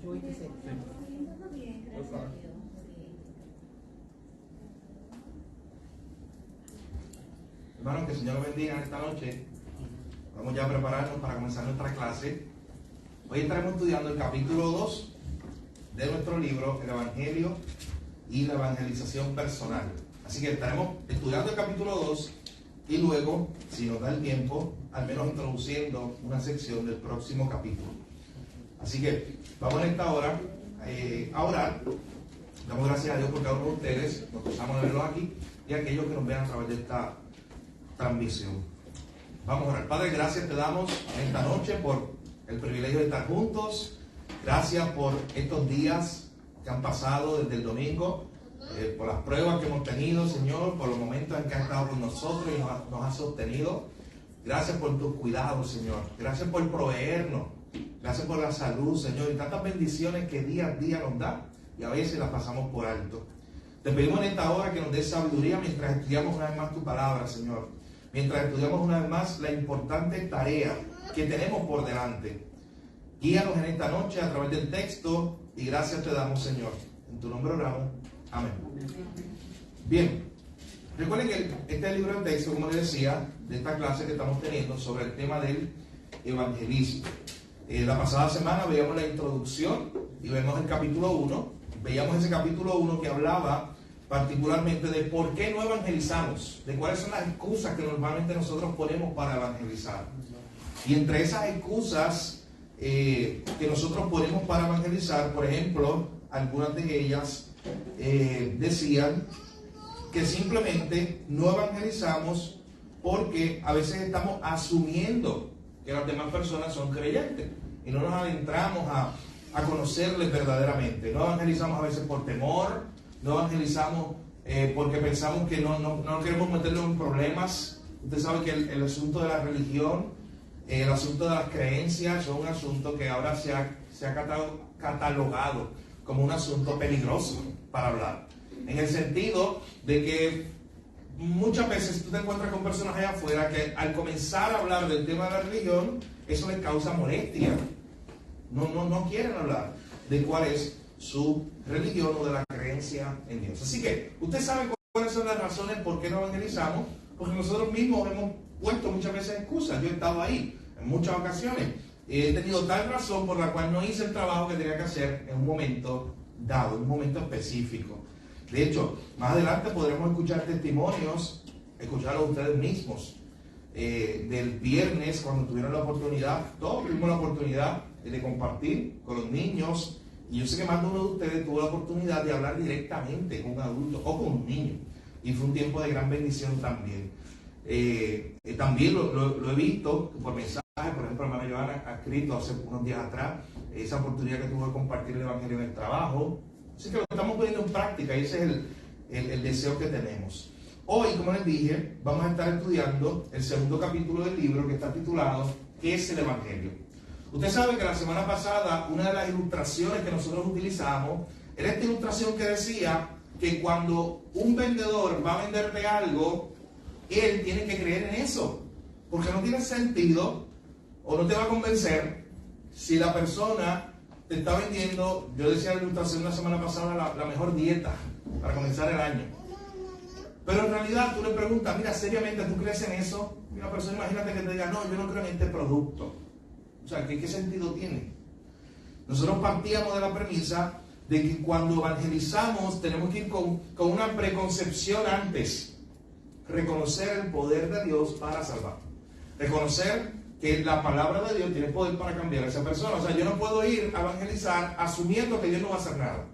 26. Hermanos, que el Señor los bendiga esta noche. Vamos ya a prepararnos para comenzar nuestra clase. Hoy estaremos estudiando el capítulo 2 de nuestro libro, el Evangelio y la Evangelización Personal. Así que estaremos estudiando el capítulo 2 y luego, si nos da el tiempo, al menos introduciendo una sección del próximo capítulo. Así que vamos en esta hora a orar. Damos gracias a Dios por cada uno de ustedes. Nos gozamos de verlos aquí y a aquellos que nos vean a través de esta transmisión. Vamos a orar. Padre, gracias te damos en esta noche por el privilegio de estar juntos. Gracias por estos días que han pasado desde el domingo, por las pruebas que hemos tenido, Señor, por los momentos en que has estado con nosotros y nos has sostenido. Gracias por tus cuidados, Señor. Gracias por proveernos. Gracias por la salud, Señor, y tantas bendiciones que día a día nos da y a veces las pasamos por alto. Te pedimos en esta hora que nos des sabiduría mientras estudiamos una vez más tu palabra, Señor. Mientras estudiamos una vez más la importante tarea que tenemos por delante. Guíanos en esta noche a través del texto y gracias te damos, Señor. En tu nombre oramos. Amén. Bien, recuerden que este es el libro de texto, como les decía, de esta clase que estamos teniendo sobre el tema del evangelismo. La pasada semana veíamos la introducción y vemos el capítulo 1. Veíamos ese capítulo 1 que hablaba particularmente de por qué no evangelizamos, de cuáles son las excusas que normalmente nosotros ponemos para evangelizar. Y entre esas excusas que nosotros ponemos para evangelizar, por ejemplo, algunas de ellas decían que simplemente no evangelizamos porque a veces estamos asumiendo que las demás personas son creyentes y no nos adentramos a conocerles verdaderamente. No evangelizamos a veces por temor, no evangelizamos porque pensamos que no queremos meternos en problemas. Usted sabe que el asunto de la religión, el asunto de las creencias son un asunto que ahora se ha catalogado como un asunto peligroso para hablar. En el sentido de que muchas veces tú te encuentras con personas allá afuera que al comenzar a hablar del tema de la religión, eso les causa molestia. No quieren hablar de cuál es su religión o de la creencia en Dios. Así que usted sabe cuáles son las razones por qué no evangelizamos, porque nosotros mismos hemos puesto muchas veces excusas. Yo he estado ahí en muchas ocasiones. He tenido tal razón por la cual no hice el trabajo que tenía que hacer en un momento dado, en un momento específico. De hecho, más adelante podremos escuchar testimonios, escucharlos ustedes mismos, del viernes cuando tuvieron la oportunidad, todos tuvimos la oportunidad de compartir con los niños, y yo sé que más de uno de ustedes tuvo la oportunidad de hablar directamente con un adulto o con un niño, y fue un tiempo de gran bendición también. También lo he visto por mensaje, por ejemplo, hermana Joana ha escrito hace unos días atrás esa oportunidad que tuvo de compartir el evangelio en el trabajo. Así que lo estamos poniendo en práctica y ese es el deseo que tenemos. Hoy, como les dije, vamos a estar estudiando el segundo capítulo del libro que está titulado ¿Qué es el Evangelio? Usted sabe que la semana pasada una de las ilustraciones que nosotros utilizamos era esta ilustración que decía que cuando un vendedor va a venderte algo, él tiene que creer en eso, porque no tiene sentido o no te va a convencer si la persona te está vendiendo, yo decía en la ilustración la semana pasada, la mejor dieta para comenzar el año. Pero en realidad tú le preguntas, mira, seriamente, ¿tú crees en eso? Y la persona, imagínate que te diga, no, yo no creo en este producto. O sea, ¿qué sentido tiene? Nosotros partíamos de la premisa de que cuando evangelizamos tenemos que ir con una preconcepción antes. Reconocer el poder de Dios para salvar. Reconocer que la palabra de Dios tiene poder para cambiar a esa persona. O sea, yo no puedo ir a evangelizar asumiendo que Dios no va a hacer nada.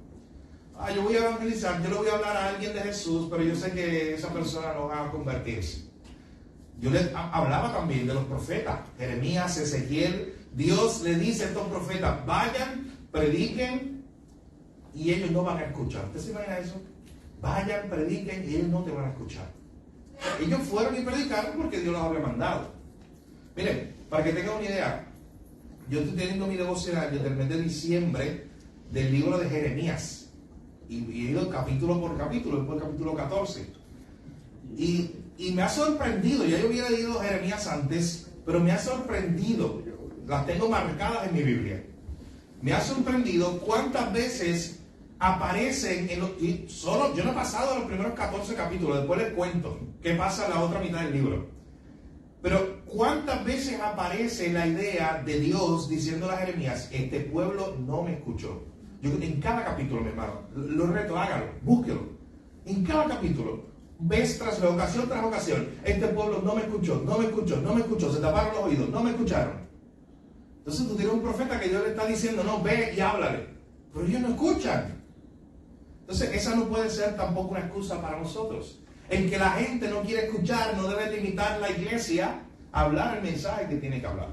Yo voy a evangelizar, yo le voy a hablar a alguien de Jesús, pero yo sé que esa persona no va a convertirse. Yo les hablaba también de los profetas, Jeremías, Ezequiel. Dios le dice a estos profetas, vayan, prediquen, y ellos no van a escuchar. ¿Usted se imagina eso? Vayan, prediquen, y ellos no te van a escuchar. Ellos fueron y predicaron porque Dios los había mandado. Miren, para que tengan una idea, yo estoy teniendo mi devocional desde el mes de diciembre del libro de Jeremías. Y he ido capítulo por capítulo, después del capítulo 14. Y me ha sorprendido, ya yo había leído Jeremías antes, pero me ha sorprendido. Las tengo marcadas en mi Biblia. me ha sorprendido cuántas veces aparecen en los... Y solo, yo no he pasado los primeros 14 capítulos, después les cuento qué pasa en la otra mitad del libro. Pero cuántas veces aparece la idea de Dios diciéndole a Jeremías, este pueblo no me escuchó. Yo, en cada capítulo, mi hermano, lo reto, hágalo, búsquelo. En cada capítulo, vez tras vez, ocasión tras ocasión, este pueblo no me escuchó, no me escuchó, no me escuchó, se taparon los oídos, no me escucharon. Entonces tú tienes un profeta que Dios le está diciendo, no, ve y háblale, pero ellos no escuchan. Entonces esa no puede ser tampoco una excusa para nosotros. El que la gente no quiere escuchar no debe limitar la iglesia a hablar el mensaje que tiene que hablar.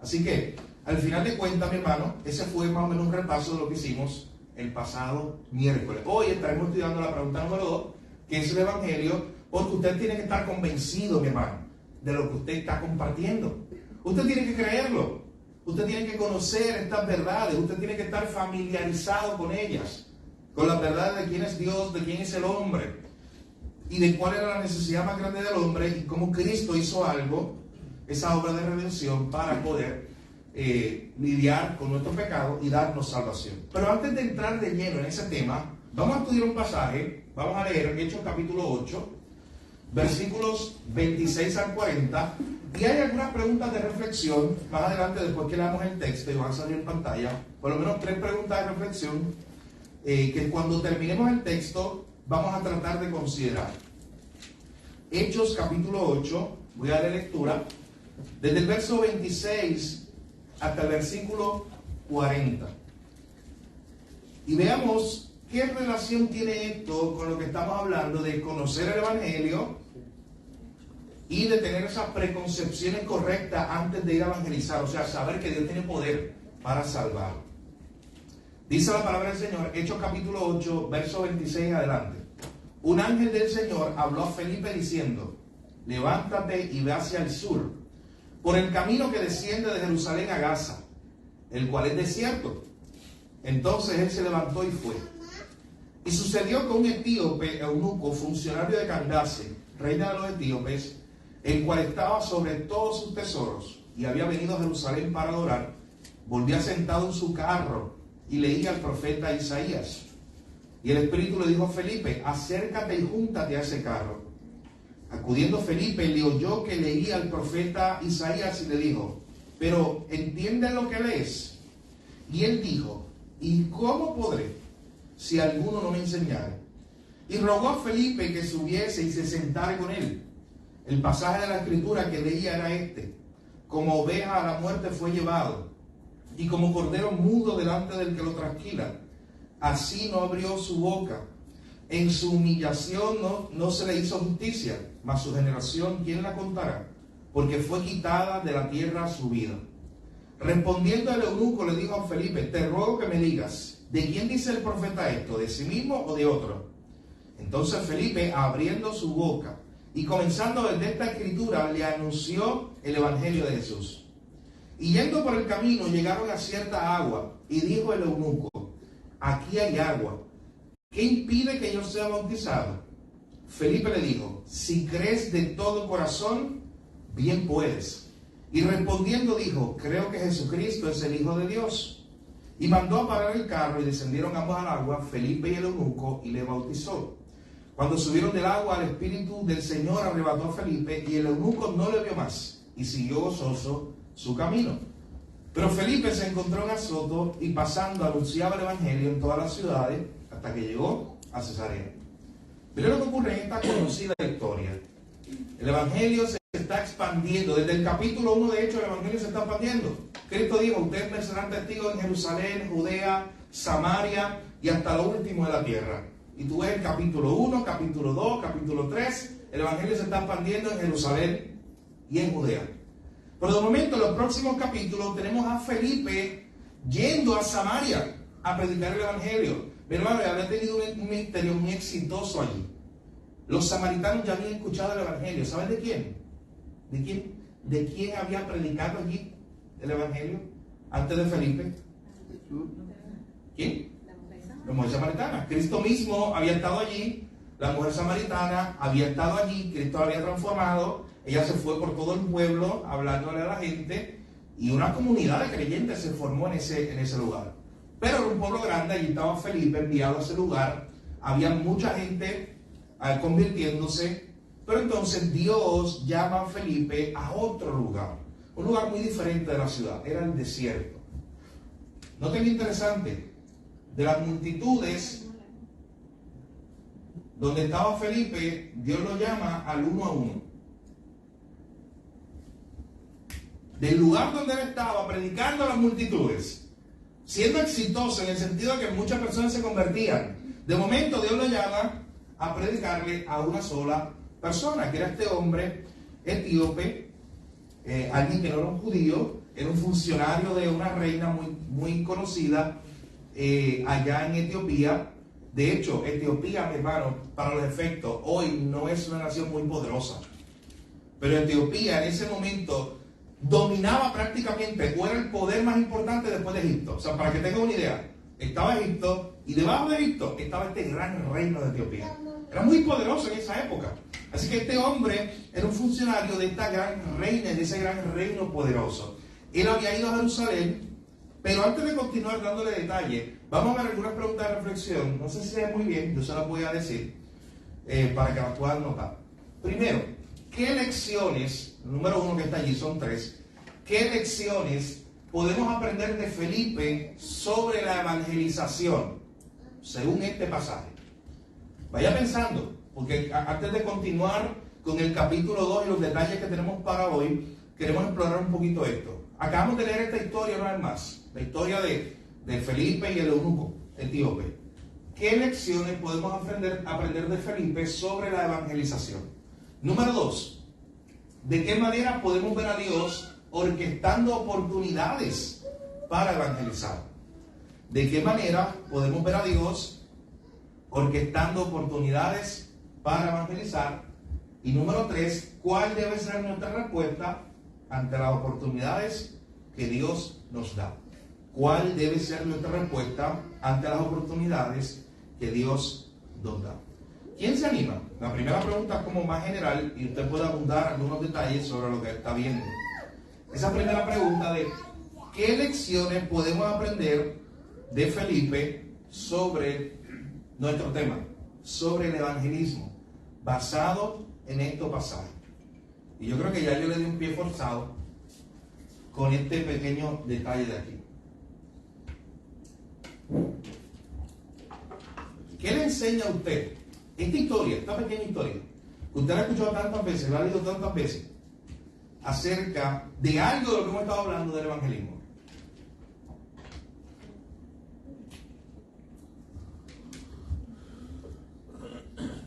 Así que, al final de cuentas, mi hermano, ese fue más o menos un repaso de lo que hicimos el pasado miércoles. Hoy estaremos estudiando la pregunta número 2, que es el Evangelio, porque usted tiene que estar convencido, mi hermano, de lo que usted está compartiendo. Usted tiene que creerlo. Usted tiene que conocer estas verdades. Usted tiene que estar familiarizado con ellas, con las verdades de quién es Dios, de quién es el hombre, y de cuál era la necesidad más grande del hombre, y cómo Cristo hizo algo, esa obra de redención, para poder lidiar con nuestro pecado y darnos salvación. Pero antes de entrar de lleno en ese tema, vamos a estudiar un pasaje. Vamos a leer Hechos capítulo 8, versículos 26 al 40, y hay algunas preguntas de reflexión más adelante, después que leamos el texto, y van a salir en pantalla, por lo menos 3 preguntas de reflexión, que cuando terminemos el texto vamos a tratar de considerar. Hechos capítulo 8, voy a dar lectura, desde el verso 26 hasta el versículo 40. Y veamos qué relación tiene esto con lo que estamos hablando de conocer el Evangelio y de tener esas preconcepciones correctas antes de ir a evangelizar, o sea, saber que Dios tiene poder para salvar. Dice la palabra del Señor, Hechos capítulo 8, verso 26 en adelante. Un ángel del Señor habló a Felipe diciendo, levántate y ve hacia el sur, por el camino que desciende de Jerusalén a Gaza, el cual es desierto. Entonces él se levantó y fue. Y sucedió que un etíope, eunuco, funcionario de Candace, reina de los etíopes, el cual estaba sobre todos sus tesoros, y había venido a Jerusalén para adorar, volvía sentado en su carro y leía al profeta Isaías. Y el Espíritu le dijo a Felipe, acércate y júntate a ese carro. Acudiendo Felipe, le oyó que leía al profeta Isaías y le dijo, pero ¿entiendes lo que lees? Y él dijo, ¿y cómo podré si alguno no me enseñare? Y rogó a Felipe que subiese y se sentara con él. El pasaje de la Escritura que leía era este: como oveja a la muerte fue llevado, y como cordero mudo delante del que lo trasquila, así no abrió su boca. En su humillación no se le hizo justicia, mas su generación, ¿quién la contará? Porque fue quitada de la tierra su vida. Respondiendo el eunuco le dijo a Felipe, te ruego que me digas, ¿de quién dice el profeta esto? ¿De sí mismo o de otro? Entonces Felipe, abriendo su boca y comenzando desde esta escritura, le anunció el evangelio de Jesús. Y yendo por el camino llegaron a cierta agua, y dijo el eunuco, aquí hay agua, ¿qué impide que yo sea bautizado? Felipe le dijo, si crees de todo corazón, bien puedes. Y respondiendo dijo, creo que Jesucristo es el Hijo de Dios. Y mandó a parar el carro y descendieron ambos al agua, Felipe y el eunuco, y le bautizó. Cuando subieron del agua, el Espíritu del Señor arrebató a Felipe, y el eunuco no le vio más, y siguió gozoso su camino. Pero Felipe se encontró en Azoto, y pasando anunciaba el Evangelio en todas las ciudades, hasta que llegó a Cesarea. Pero lo que ocurre en esta conocida historia, el Evangelio se está expandiendo. Desde el capítulo 1, de hecho, el Evangelio se está expandiendo. Cristo dijo, ustedes me serán testigos en Jerusalén, Judea, Samaria y hasta lo último de la tierra. Y tú ves el capítulo 1, capítulo 2, capítulo 3, el Evangelio se está expandiendo en Jerusalén y en Judea. Pero de momento, en los próximos capítulos, tenemos a Felipe yendo a Samaria a predicar el Evangelio. Mi hermano, había tenido un ministerio muy exitoso allí. Los samaritanos ya habían escuchado el Evangelio. ¿Saben de quién? ¿De quién? ¿De quién había predicado allí el Evangelio antes de Felipe? ¿Quién? La mujer samaritana. Cristo mismo había estado allí. La mujer samaritana había estado allí. Cristo la había transformado. Ella se fue por todo el pueblo hablándole a la gente. y una comunidad de creyentes se formó en ese lugar. Pero era un pueblo grande, allí estaba Felipe enviado a ese lugar, había mucha gente convirtiéndose, pero entonces Dios llama a Felipe a otro lugar, un lugar muy diferente de la ciudad, era el desierto. Noten interesante, de las multitudes donde estaba Felipe, Dios lo llama al 1 a 1. Del lugar donde él estaba predicando a las multitudes, siendo exitoso en el sentido de que muchas personas se convertían, de momento Dios lo llama a predicarle a una sola persona, que era este hombre etíope, alguien que no era un judío, era un funcionario de una reina muy conocida allá en Etiopía. De hecho, Etiopía, mi hermano, para los efectos, hoy no es una nación muy poderosa, pero Etiopía en ese momento dominaba prácticamente, o era el poder más importante después de Egipto. O sea, para que tengan una idea, estaba Egipto y debajo de Egipto estaba este gran reino de Etiopía. Era muy poderoso en esa época. Así que este hombre era un funcionario de esta gran reina, de ese gran reino poderoso. Él había ido a Jerusalén, pero antes de continuar dándole detalle, vamos a ver algunas preguntas de reflexión. No sé si se ve muy bien, yo se las voy a decir para que las puedan notar. Primero, ¿qué lecciones, número 1 que está allí, son 3, qué lecciones podemos aprender de Felipe sobre la evangelización, según este pasaje? Vaya pensando, porque antes de continuar con el capítulo 2 y los detalles que tenemos para hoy, queremos explorar un poquito esto. Acabamos de leer esta historia una vez más, la historia de Felipe y el eunuco etíope. ¿Qué lecciones podemos aprender de Felipe sobre la evangelización? Número 2, ¿de qué manera podemos ver a Dios orquestando oportunidades para evangelizar? ¿De qué manera podemos ver a Dios orquestando oportunidades para evangelizar? Y número 3, ¿cuál debe ser nuestra respuesta ante las oportunidades que Dios nos da? ¿Cuál debe ser nuestra respuesta ante las oportunidades que Dios nos da? ¿Quién se anima? La primera pregunta es como más general y usted puede abundar algunos detalles sobre lo que está viendo. Esa primera pregunta de ¿qué lecciones podemos aprender de Felipe sobre nuestro tema, sobre el evangelismo, basado en estos pasajes? Y yo creo que ya yo le di un pie forzado con este pequeño detalle de aquí. ¿Qué le enseña a usted esta historia, esta pequeña historia, que usted la ha escuchado tantas veces, la ha leído tantas veces, acerca de algo de lo que hemos estado hablando del evangelismo?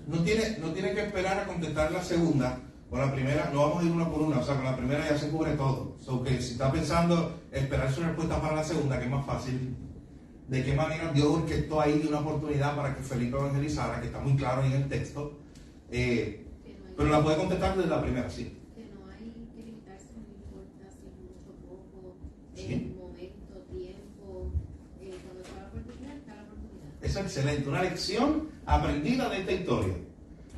No tiene que esperar a contestar la segunda. Con la primera, no vamos a ir una por una, o sea, con la primera ya se cubre todo. So que si está pensando esperar su respuesta para la segunda, que es más fácil, de qué manera Dios orquestó ahí una oportunidad para que Felipe evangelizara, que está muy claro en el texto, pero la puede contestar desde la primera, sí. Que no hay que limitarse, no importa si es mucho o poco, ¿Sí? momento, tiempo, cuando está la oportunidad, está la oportunidad. Es excelente, una lección aprendida de esta historia,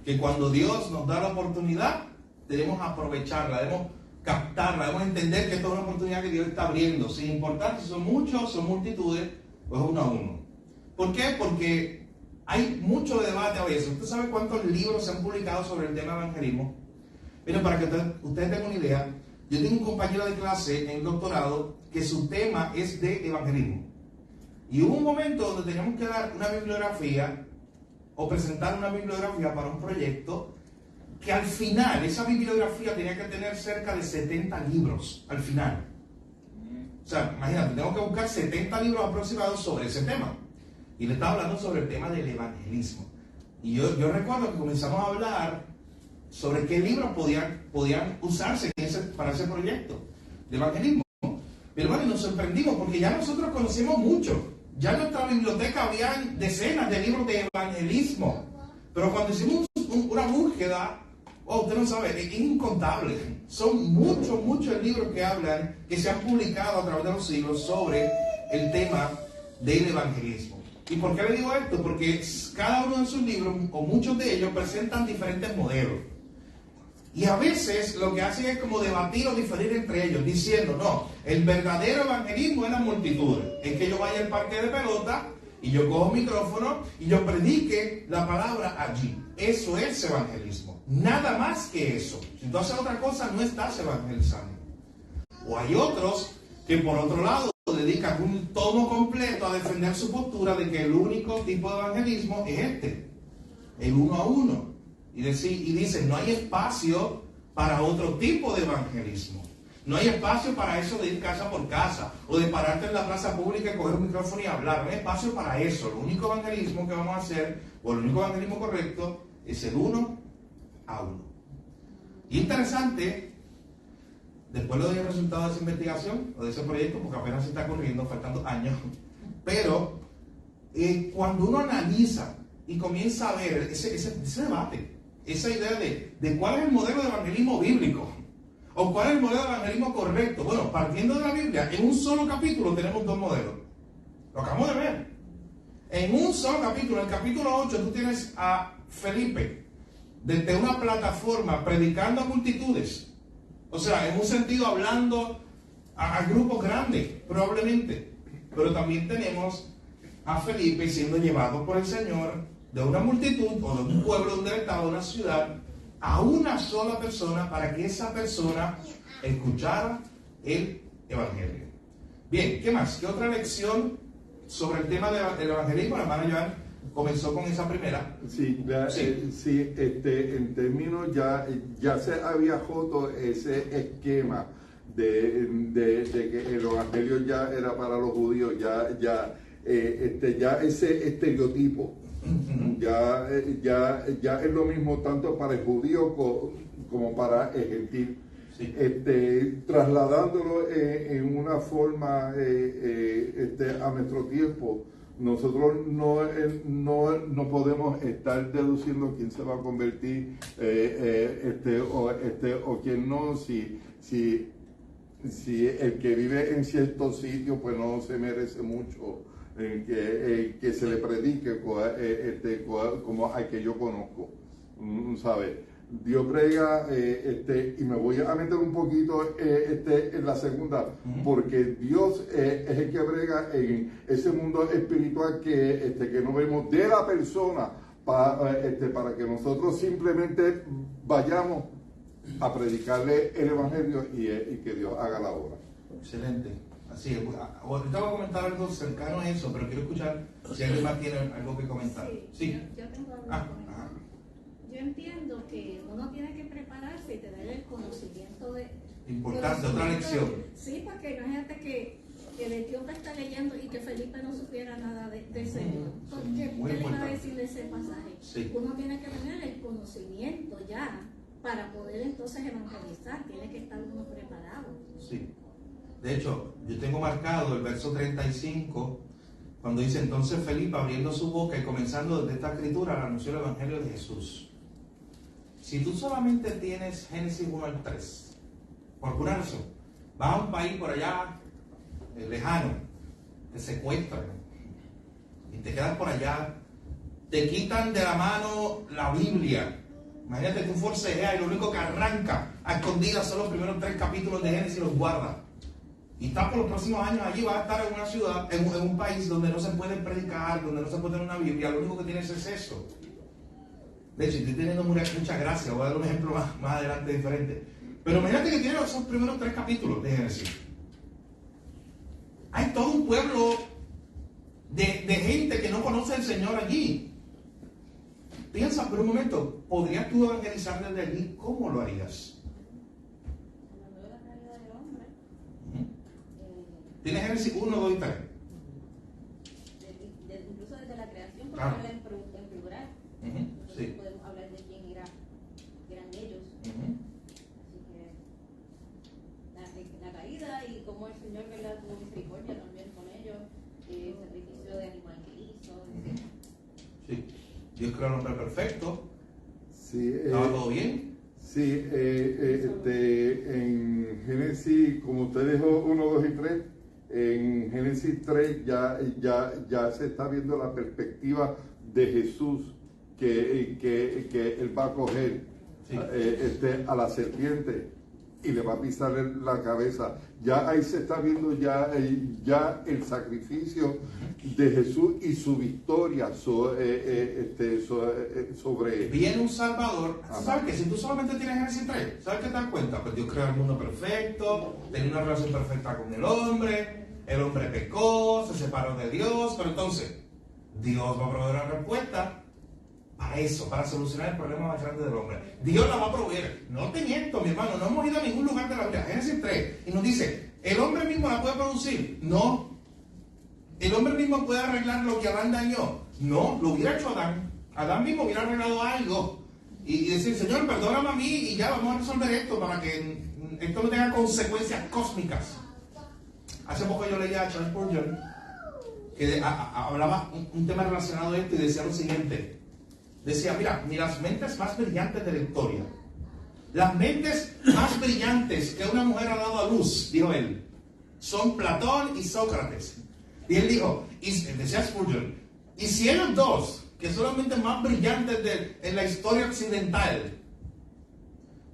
que cuando Dios nos da la oportunidad, debemos aprovecharla, debemos captarla, debemos entender que esto es una oportunidad que Dios está abriendo, sin importar si son muchos, son multitudes, pues 1 a 1. ¿Por qué? Porque hay mucho debate a veces. ¿Usted sabe cuántos libros se han publicado sobre el tema de evangelismo? Miren, para que ustedes tengan una idea, yo tengo un compañero de clase en doctorado que su tema es de evangelismo. Y hubo un momento donde teníamos que dar una bibliografía o presentar una bibliografía para un proyecto que al final, esa bibliografía tenía que tener cerca de 70 libros al final. O sea, imagínate, tengo que buscar 70 libros aproximados sobre ese tema. Y le estaba hablando sobre el tema del evangelismo. Y yo recuerdo que comenzamos a hablar sobre qué libros podían usarse para ese proyecto de evangelismo. Mi hermano, y nos sorprendimos porque ya nosotros conocemos mucho. Ya en nuestra biblioteca habían decenas de libros de evangelismo. Pero cuando hicimos una búsqueda, usted no sabe, es incontable. Son muchos libros que se han publicado a través de los siglos sobre el tema del evangelismo. ¿Y por qué le digo esto? Porque cada uno de sus libros, o muchos de ellos, presentan diferentes modelos. Y a veces lo que hacen es como debatir o diferir entre ellos, diciendo, no, el verdadero evangelismo es la multitud. Es que yo vaya al parque de pelota y yo cojo micrófono y yo predique la palabra allí. Eso es evangelismo. Nada más que eso. Si tú haces otra cosa, no estás evangelizando. O hay otros que por otro lado dedican un tomo completo a defender su postura de que el único tipo de evangelismo es este, el uno a uno. Y dicen, no hay espacio para otro tipo de evangelismo. No hay espacio para eso de ir casa por casa o de pararte en la plaza pública y coger un micrófono y hablar. No hay espacio para eso. El único evangelismo que vamos a hacer, o el único evangelismo correcto, es el uno a uno. Y interesante, después le doy el resultado de esa investigación o de ese proyecto, porque apenas se está corriendo, faltando años. Pero cuando uno analiza y comienza a ver ese debate, esa idea de cuál es el modelo de evangelismo bíblico o cuál es el modelo de evangelismo correcto. Bueno, partiendo de la Biblia, en un solo capítulo tenemos dos modelos. Lo acabamos de ver. En un solo capítulo, en el capítulo 8, tú tienes a Felipe desde una plataforma predicando a multitudes. O sea, en un sentido hablando a grupos grandes, probablemente. Pero también tenemos a Felipe siendo llevado por el Señor de una multitud o de un pueblo, de un estado, de una ciudad, a una sola persona para que esa persona escuchara el Evangelio. Bien, ¿qué más? ¿Qué otra lección sobre el tema del evangelismo? La hermana Joan comenzó con esa primera. Sí, en términos ya se había roto ese esquema de que el evangelio ya era para los judíos, ya ese estereotipo ya es lo mismo tanto para el judío como para el gentil. Sí. Trasladándolo en una forma a nuestro tiempo, nosotros no podemos estar deduciendo quién se va a convertir o quién no, si el que vive en cierto sitio pues no se merece mucho que se le predique como al que yo conozco, ¿sabes? Dios brega, y me voy a meter un poquito en la segunda, porque Dios es el que brega en ese mundo espiritual que no vemos de la persona, para que nosotros simplemente vayamos a predicarle el evangelio y que Dios haga la obra. Excelente. Así es. Ahorita voy a comentar algo cercano a eso, pero quiero escuchar si alguien más tiene algo que comentar. Sí. Yo tengo algo que comentar. Ajá. Yo entiendo que uno tiene que prepararse y tener el conocimiento de... Importante, otra lección. Sí, porque imagínate que el etíope está leyendo y que Felipe no supiera nada de Señor. ¿Qué le iba a decir de ese pasaje? Sí. Uno tiene que tener el conocimiento ya para poder entonces evangelizar. Tiene que estar uno preparado. Sí. De hecho, yo tengo marcado el verso 35, cuando dice, entonces Felipe abriendo su boca y comenzando desde esta escritura, anunció el Evangelio de Jesús. Si tú solamente tienes Génesis 1 al 3, por alguna razón, vas a un país por allá lejano, te secuestran y te quedas por allá, te quitan de la mano la Biblia. Imagínate que tú forcejeas y lo único que arranca a escondidas son los primeros 3 capítulos de Génesis y los guardas. Y está por los próximos años allí, va a estar en una ciudad, en un país donde no se puede predicar, donde no se puede tener una Biblia, lo único que tienes es eso. De hecho, estoy teniendo mucha gracia, voy a dar un ejemplo más adelante diferente. Pero imagínate que tienes esos primeros 3 capítulos de Génesis. Hay todo un pueblo de gente que no conoce al Señor allí. Piensa por un momento, ¿podrías tú evangelizar desde allí? ¿Cómo lo harías? ¿Tienes Génesis 1, 2 y 3? Incluso desde la creación, porque Claro. habla en plural. Entonces Sí. podemos hablar de quién eran ellos. Así que la caída y cómo el Señor, ¿verdad?, tuvo misericordia también con ellos, el sacrificio de animal que hizo, etc. Sí. Dios creó al hombre perfecto. Sí, ¿Estaba todo bien? Sí, en Génesis, como usted dijo, 1, 2 y 3, en Génesis 3 ya se está viendo la perspectiva de Jesús que Él va a coger Sí. A la serpiente y le va a pisar la cabeza. Ya ahí se está viendo ya el sacrificio de Jesús y su victoria sobre... Viene un Salvador. Ajá. ¿Sabes qué? Si tú solamente tienes Génesis 3, ¿sabes qué te das cuenta? Pues Dios creó el mundo perfecto, tenía una relación perfecta con el hombre pecó, se separó de Dios, pero entonces Dios va a proveer una respuesta para eso, para solucionar el problema más grande del hombre. Dios la va a proveer. No te miento, mi hermano, no hemos ido a ningún lugar de la Biblia. Génesis 3, y nos dice, ¿el hombre mismo la puede producir? No. ¿El hombre mismo puede arreglar lo que Adán dañó? No, lo hubiera hecho Adán. Adán mismo hubiera arreglado algo. Y decir, Señor, perdóname a mí y ya vamos a resolver esto para que esto no tenga consecuencias cósmicas. Hace poco yo leía a Charles Spurgeon que hablaba un tema relacionado a esto y decía lo siguiente. Decía, mira, ni las mentes más brillantes de la historia, las mentes más brillantes que una mujer ha dado a luz, dijo él, son Platón y Sócrates. Y él dijo, decía Spurgeon, y si ellos dos, que son las mentes más brillantes en la historia occidental,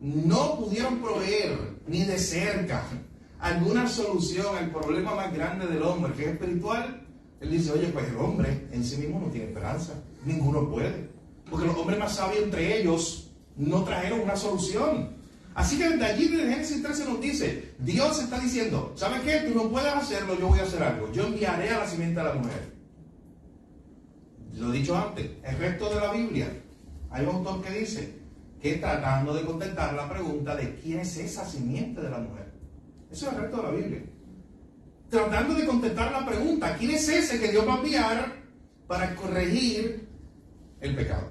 no pudieron proveer ni de cerca alguna solución al problema más grande del hombre, que es espiritual, él dice, oye, pues el hombre en sí mismo no tiene esperanza, ninguno puede, porque los hombres más sabios entre ellos no trajeron una solución. Así que desde allí, desde Génesis 13 nos dice, Dios está diciendo, ¿sabes qué? Tú no puedes hacerlo, yo voy a hacer algo. Yo enviaré a la simiente de la mujer. Lo he dicho antes, el resto de la Biblia, hay un autor que dice que tratando de contestar la pregunta de quién es esa simiente de la mujer. Eso es el resto de la Biblia. Tratando de contestar la pregunta, ¿quién es ese que Dios va a enviar para corregir el pecado?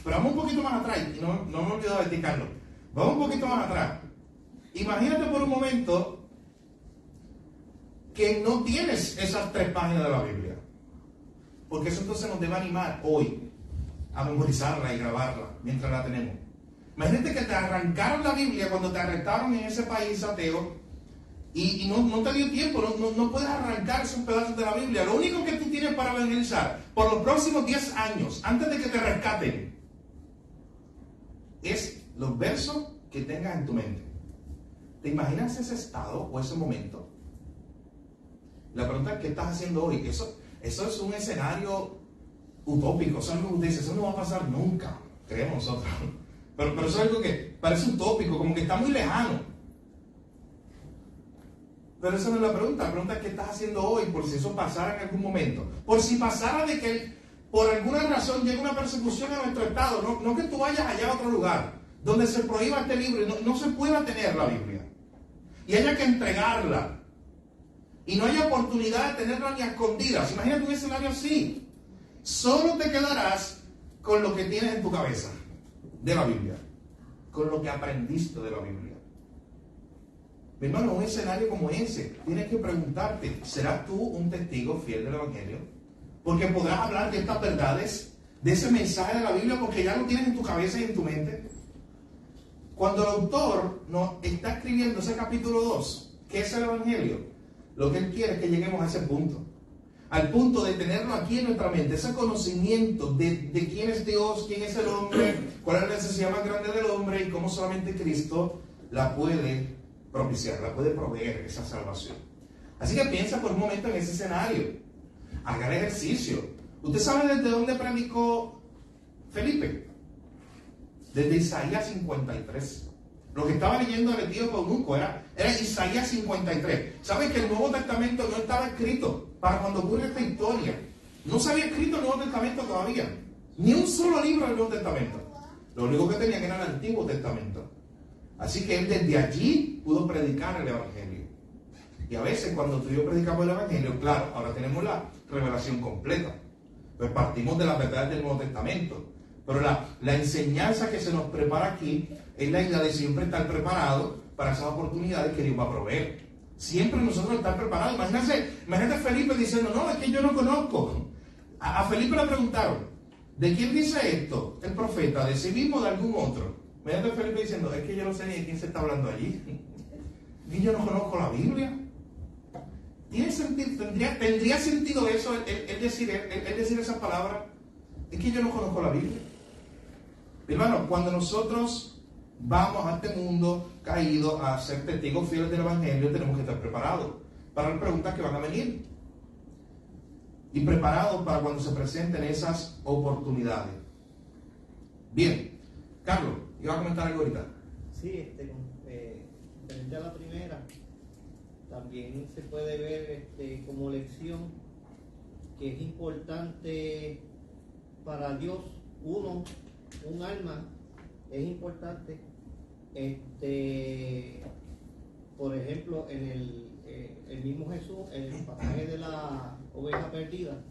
Pero vamos un poquito más atrás, y no me he olvidado de ti, Carlos. Vamos un poquito más atrás. Imagínate por un momento que no tienes esas 3 páginas de la Biblia. Porque eso entonces nos debe animar hoy a memorizarla y grabarla mientras la tenemos. Imagínate que te arrancaron la Biblia cuando te arrestaron en ese país ateo y no te dio tiempo, no puedes arrancar esos pedazos de la Biblia. Lo único que tú tienes para evangelizar por los próximos 10 años, antes de que te rescaten, es los versos que tengas en tu mente. ¿Te imaginas ese estado o ese momento? La pregunta es, ¿qué estás haciendo hoy? Eso es un escenario utópico. Eso no va a pasar nunca, creemos nosotros. Pero eso es algo que parece utópico, como que está muy lejano. Pero esa no es la pregunta. La pregunta es, ¿qué estás haciendo hoy por si eso pasara en algún momento? Por si pasara de que por alguna razón llegue una persecución a nuestro estado. No que tú vayas allá a otro lugar donde se prohíba este libro y no se pueda tener la Biblia. Y haya que entregarla. Y no haya oportunidad de tenerla ni a escondidas. Imagínate un escenario así. Solo te quedarás con lo que tienes en tu cabeza de la Biblia. Con lo que aprendiste de la Biblia. Mi hermano, un escenario como ese, tienes que preguntarte, ¿serás tú un testigo fiel del Evangelio? Porque podrás hablar de estas verdades, de ese mensaje de la Biblia, porque ya lo tienes en tu cabeza y en tu mente. Cuando el autor nos está escribiendo ese capítulo 2, que es el Evangelio, lo que él quiere es que lleguemos a ese punto. Al punto de tenerlo aquí en nuestra mente, ese conocimiento de quién es Dios, quién es el hombre, cuál es la necesidad más grande del hombre y cómo solamente Cristo la puede propiciar, la puede proveer esa salvación. Así que piensa por un momento en ese escenario. Haga el ejercicio. ¿Usted sabe desde dónde predicó Felipe? Desde Isaías 53. Lo que estaba leyendo el etíope eunuco era Isaías 53. ¿Sabe que el Nuevo Testamento no estaba escrito para cuando ocurre esta historia? No se había escrito el Nuevo Testamento todavía. Ni un solo libro del Nuevo Testamento. Lo único que tenía que era el Antiguo Testamento. Así que él desde allí pudo predicar el Evangelio. Y a veces cuando tú y yo predicamos el Evangelio, claro, ahora tenemos la revelación completa. Pues partimos de las verdades del Nuevo Testamento. Pero la enseñanza que se nos prepara aquí es la idea de siempre estar preparado para esas oportunidades que Dios va a proveer. Siempre nosotros estar preparados. Imagínate Felipe diciendo, no, es que yo no conozco. A Felipe le preguntaron, ¿de quién dice esto? El profeta, ¿de sí mismo o de algún otro? Imagínate Felipe diciendo, es que yo no sé ni de quién se está hablando allí. Y yo no conozco la Biblia. ¿Tiene sentido? ¿Tendría sentido eso, él decir esas palabras? Es que yo no conozco la Biblia. Hermano, cuando nosotros vamos a este mundo caído a ser testigos fieles del Evangelio, tenemos que estar preparados para las preguntas que van a venir y preparados para cuando se presenten esas oportunidades. Bien, Carlos, ¿iba a comentar algo ahorita? Sí, frente a la primera, también se puede ver como lección que es importante para Dios, un alma, es importante. Por ejemplo, en el mismo Jesús, en el pasaje de la oveja perdida,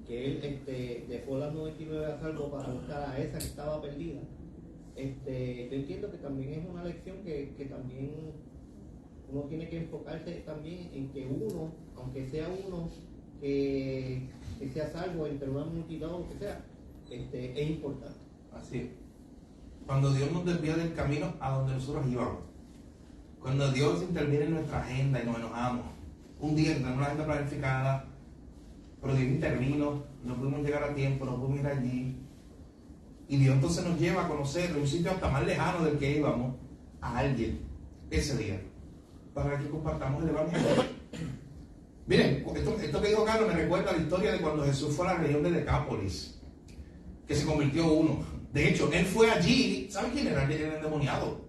que él dejó las 99 a salvo para buscar a esa que estaba perdida. Yo entiendo que también es una lección que también uno tiene que enfocarse también en que uno, aunque sea uno que sea salvo entre una multitud o lo que sea, es importante. Así es. Cuando Dios nos desvía del camino a donde nosotros íbamos, cuando Dios interviene en nuestra agenda y nos enojamos, un día tenemos una agenda planificada, pero Dios intervino, no pudimos llegar a tiempo, no pudimos ir allí, y Dios entonces nos lleva a conocer un sitio hasta más lejano del que íbamos, a alguien ese día, para que compartamos el Evangelio. Miren, esto que dijo Carlos me recuerda a la historia de cuando Jesús fue a la región de Decápolis, que se convirtió uno. De hecho, él fue allí, ¿sabe quién era? El endemoniado.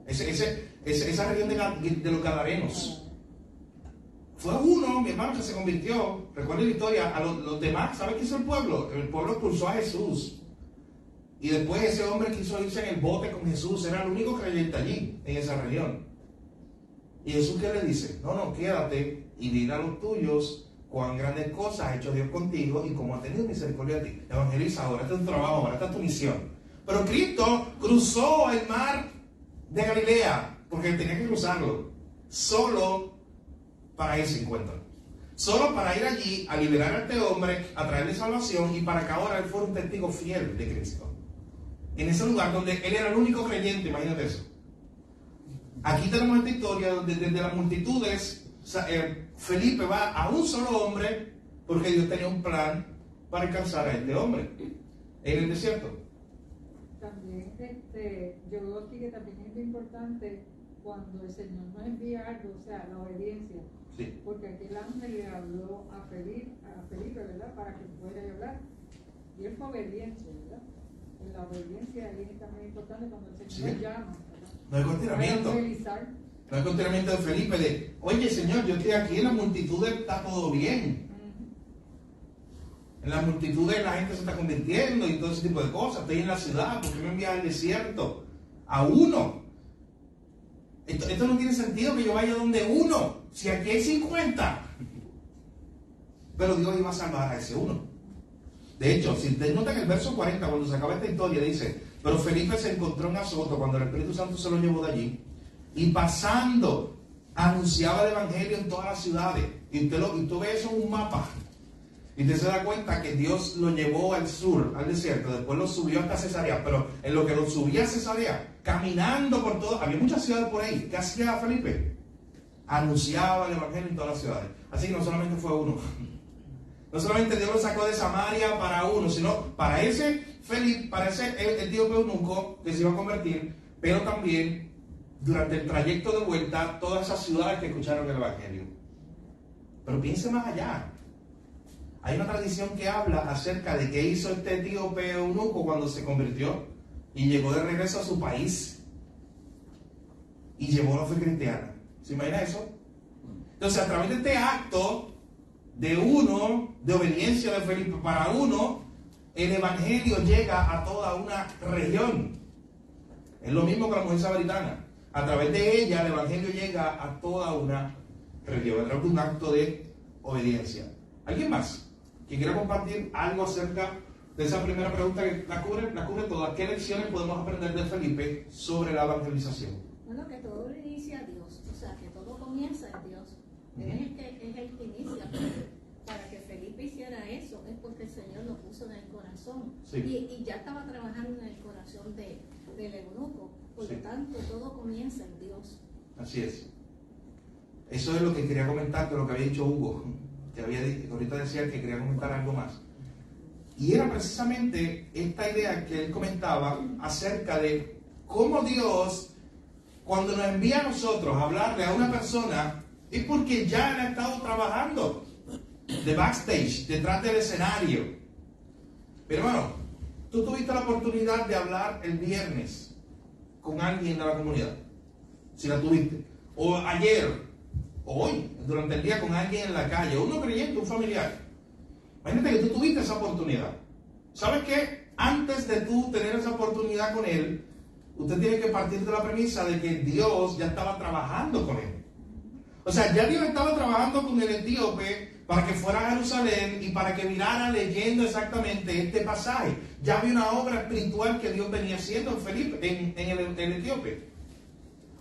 Esa región de los Gadarenos. Fue uno, mi hermano, que se convirtió. Recuerden la historia. A los demás, ¿sabe qué hizo el pueblo? El pueblo expulsó a Jesús. Y después ese hombre quiso irse en el bote con Jesús. Era el único creyente allí, en esa región. Y Jesús, ¿qué le dice? No, quédate y dile a los tuyos cuán grandes cosas ha hecho Dios contigo y cómo ha tenido misericordia de ti. Evangeliza ahora, este es tu trabajo, ahora esta es tu misión. Pero Cristo cruzó el mar de Galilea, porque tenía que cruzarlo, solo para ese encuentro. Solo para ir allí a liberar a este hombre, a traerle salvación y para que ahora él fuera un testigo fiel de Cristo. En ese lugar donde él era el único creyente, imagínate eso. Aquí tenemos esta historia donde desde las multitudes Felipe va a un solo hombre porque Dios tenía un plan para alcanzar a este hombre en el desierto. También yo veo aquí que también es muy importante cuando el Señor nos envía algo, o sea, la obediencia. Sí. Porque aquí el ángel le habló a Felipe, ¿verdad? Para que pudiera hablar. Y él fue obediente, ¿verdad? Y la obediencia ahí es también importante cuando el Señor Sí. llama, ¿verdad? No hay cuestionamiento. No hay cuestionamiento de Felipe de, oye Señor, yo estoy aquí en la multitud, está todo bien. En las multitudes la gente se está convirtiendo y todo ese tipo de cosas. Estoy en la ciudad, ¿por qué me envías al desierto? A uno. Esto no tiene sentido que yo vaya donde uno, si aquí hay 50. Pero Dios iba a salvar a ese uno. De hecho, si ustedes notan el verso 40, cuando se acaba esta historia, dice, pero Felipe se encontró en Azoto cuando el Espíritu Santo se lo llevó de allí, y pasando, anunciaba el Evangelio en todas las ciudades. Y usted ve eso en un mapa. Y usted se da cuenta que Dios lo llevó al sur, al desierto, después lo subió hasta Cesarea, pero en lo que lo subía a Cesarea, caminando por todo, había muchas ciudades por ahí. ¿Qué hacía Felipe? Anunciaba el Evangelio en todas las ciudades. Así que no solamente fue uno. No solamente Dios lo sacó de Samaria para uno, sino para ese Felipe, para ese etíope eunuco que se iba a convertir, pero también durante el trayecto de vuelta, todas esas ciudades que escucharon el Evangelio. Pero piense más allá. Hay una tradición que habla acerca de qué hizo este etíope eunuco cuando se convirtió y llegó de regreso a su país y llevó la fe cristiana. ¿Se imagina eso? Entonces, a través de este acto de obediencia de Felipe para uno, el Evangelio llega a toda una región. Es lo mismo que la mujer samaritana. A través de ella, el Evangelio llega a toda una región. A través de un acto de obediencia. ¿Alguien más que quiera compartir algo acerca de esa primera pregunta que la cubre toda? ¿Qué lecciones podemos aprender de Felipe sobre la evangelización? Bueno, que todo lo inicia Dios, o sea, que todo comienza en Dios. Él es el que inicia. Para que Felipe hiciera eso, es porque el Señor lo puso en el corazón. Sí. Y ya estaba trabajando en el corazón del eunuco. Por lo tanto, todo comienza en Dios. Así es. Eso es lo que quería comentar de lo que había dicho Hugo. Que ahorita decía que quería comentar algo más. Y era precisamente esta idea que él comentaba acerca de cómo Dios, cuando nos envía a nosotros a hablarle a una persona, es porque ya Él ha estado trabajando de backstage, detrás del escenario. Pero hermano, tú tuviste la oportunidad de hablar el viernes con alguien de la comunidad, si la tuviste, o ayer, o hoy, durante el día con alguien en la calle, uno creyente, un familiar. Imagínate que tú tuviste esa oportunidad. ¿Sabes qué? Antes de tú tener esa oportunidad con él, usted tiene que partir de la premisa de que Dios ya estaba trabajando con él. O sea, ya Dios estaba trabajando con el etíope para que fuera a Jerusalén y para que mirara leyendo exactamente este pasaje. Ya había una obra espiritual que Dios venía haciendo en el etíope.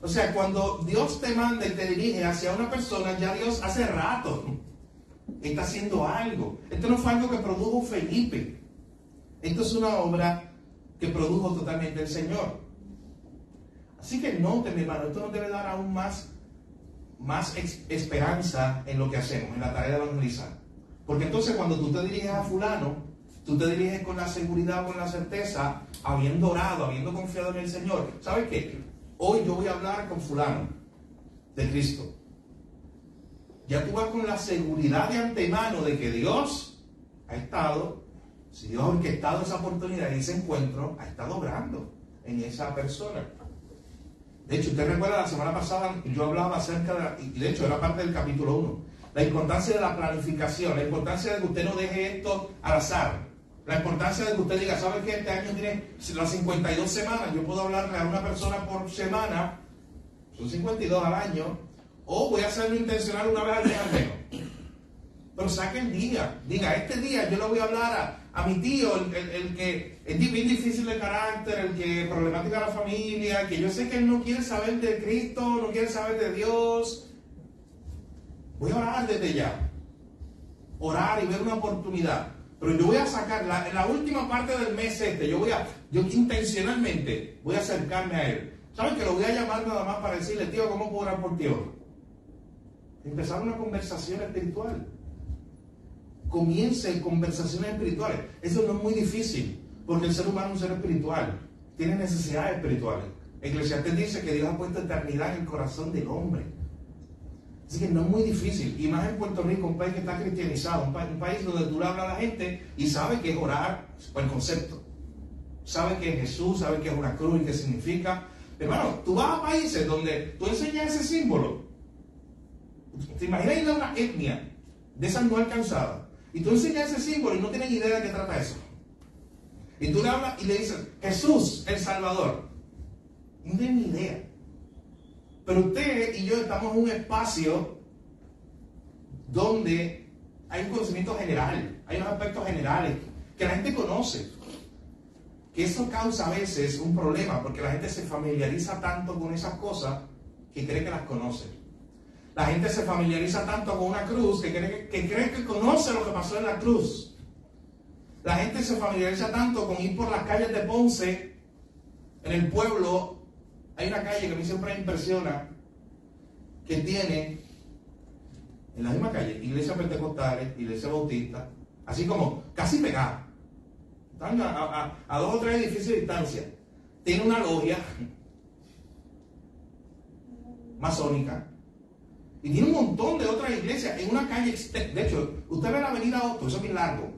O sea, cuando Dios te manda y te dirige hacia una persona, ya Dios hace rato está haciendo algo. Esto no fue algo que produjo Felipe. Esto es una obra que produjo totalmente el Señor. Así que note, mi hermano, esto nos debe dar aún más esperanza en lo que hacemos, en la tarea de evangelizar. Porque entonces cuando tú te diriges a fulano, tú te diriges con la seguridad, con la certeza, habiendo orado, habiendo confiado en el Señor. ¿Sabes qué? Hoy yo voy a hablar con fulano de Cristo. Ya tú vas con la seguridad de antemano de que Dios ha estado, si Dios ha orquestado esa oportunidad y ese encuentro, ha estado obrando en esa persona. De hecho, usted recuerda la semana pasada, yo hablaba acerca y de hecho era parte del capítulo 1, la importancia de la planificación, la importancia de que usted no deje esto al azar, la importancia de que usted diga, ¿sabe qué? Este año tiene las 52 semanas, yo puedo hablarle a una persona por semana, son 52 al año, o voy a hacerlo intencional una vez al día al menos. Pero saque el día, diga, este día yo le voy a hablar a mi tío, el que es bien difícil de carácter, el que es problemática de la familia, que yo sé que él no quiere saber de Cristo, no quiere saber de Dios. Voy a orar desde ya. Orar y ver una oportunidad. Pero yo voy a sacar, en la última parte del mes yo intencionalmente voy a acercarme a él. ¿Saben que lo voy a llamar nada más para decirle, tío, ¿cómo puedo orar por ti hoy? Empezar una conversación espiritual. Comiencen conversaciones espirituales. Eso no es muy difícil, porque el ser humano es un ser espiritual, tiene necesidades espirituales. Eclesiastés dice que Dios ha puesto eternidad en el corazón del hombre. Así que no es muy difícil, y más en Puerto Rico, un país que está cristianizado, un país donde tú le hablas a la gente y sabe que es orar por el concepto, sabe que es Jesús, sabe que es una cruz y qué significa. Hermano, tú vas a países donde tú enseñas ese símbolo. ¿Te imaginas ir a una etnia de esas no alcanzadas? Y tú enseñas ese símbolo y no tienes idea de qué trata eso. Y tú le hablas y le dices, Jesús, el Salvador. No tienes ni idea. Pero usted y yo estamos en un espacio donde hay un conocimiento general, hay unos aspectos generales que la gente conoce. Que eso causa a veces un problema, porque la gente se familiariza tanto con esas cosas que cree que las conoce. La gente se familiariza tanto con una cruz que cree que conoce lo que pasó en la cruz. La gente se familiariza tanto con ir por las calles de Ponce, en el pueblo. Hay una calle que a mí siempre me impresiona, que tiene, en la misma calle, iglesias pentecostales, iglesias bautistas, así como casi pegadas. Están a 2 o 3 edificios de distancia. Tiene una logia masónica. Y tiene un montón de otras iglesias en una calle externa. De hecho, usted ve la avenida Otto, eso es bien largo.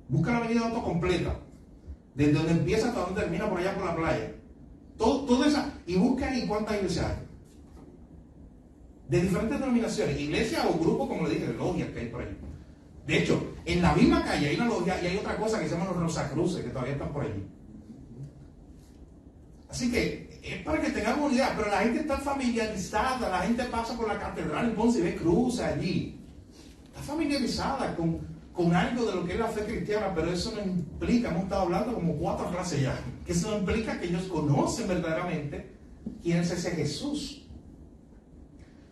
Busca la avenida Otto completa. Desde donde empieza hasta donde termina por allá por la playa. Todo esa. Y busca ahí cuántas iglesias hay. De diferentes denominaciones. Iglesias o grupos, como le dije, logias que hay por ahí. De hecho, en la misma calle hay una logia y hay otra cosa que se llama los Rosacruces, que todavía están por allí. Así que es para que tengamos una idea, pero la gente está familiarizada, la gente pasa por la catedral en Ponce y ve cruces allí. Está familiarizada con algo de lo que es la fe cristiana, pero eso no implica, hemos estado hablando como 4 clases ya, que eso no implica que ellos conocen verdaderamente quién es ese Jesús.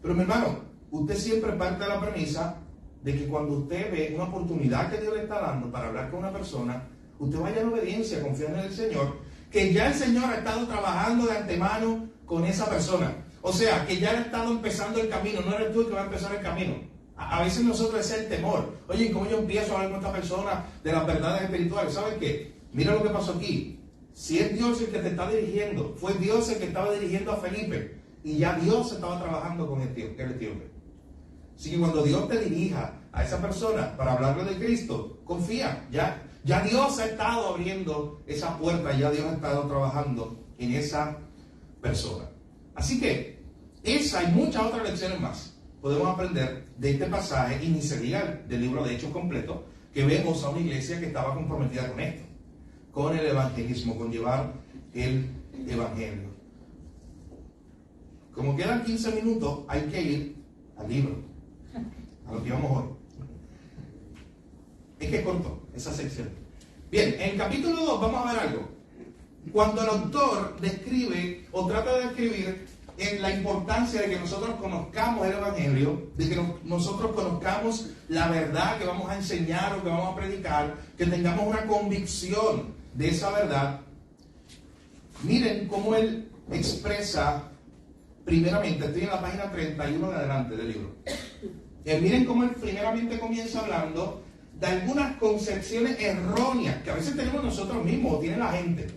Pero mi hermano, usted siempre parte de la premisa de que cuando usted ve una oportunidad que Dios le está dando para hablar con una persona, usted vaya en obediencia, confiando en el Señor, que ya el Señor ha estado trabajando de antemano con esa persona. O sea, que ya ha estado empezando el camino, no eres tú el que va a empezar el camino. A veces nosotros es el temor. Oye, ¿cómo yo empiezo a hablar con esta persona de las verdades espirituales? ¿Sabes qué? Mira lo que pasó aquí. Si es Dios el que te está dirigiendo, fue Dios el que estaba dirigiendo a Felipe y ya Dios estaba trabajando con el etíope. Así que cuando Dios te dirija a esa persona para hablarle de Cristo, confía, ya Dios ha estado abriendo esa puerta, ya Dios ha estado trabajando en esa persona. Así que esa y muchas otras lecciones más podemos aprender de este pasaje, y ni se diga del libro de Hechos completo, que vemos a una iglesia que estaba comprometida con esto, con el evangelismo, con llevar el evangelio. Como quedan 15 minutos, hay que ir al libro, a lo que vamos hoy. Es que es corto esa sección. Bien, en el capítulo 2 vamos a ver algo. Cuando el autor describe o trata de describir la importancia de que nosotros conozcamos el evangelio, de que nosotros conozcamos la verdad que vamos a enseñar o que vamos a predicar, que tengamos una convicción de esa verdad. Miren cómo él expresa, primeramente, estoy en la página 31 de adelante del libro. Miren cómo él primeramente comienza hablando de algunas concepciones erróneas que a veces tenemos nosotros mismos o tiene la gente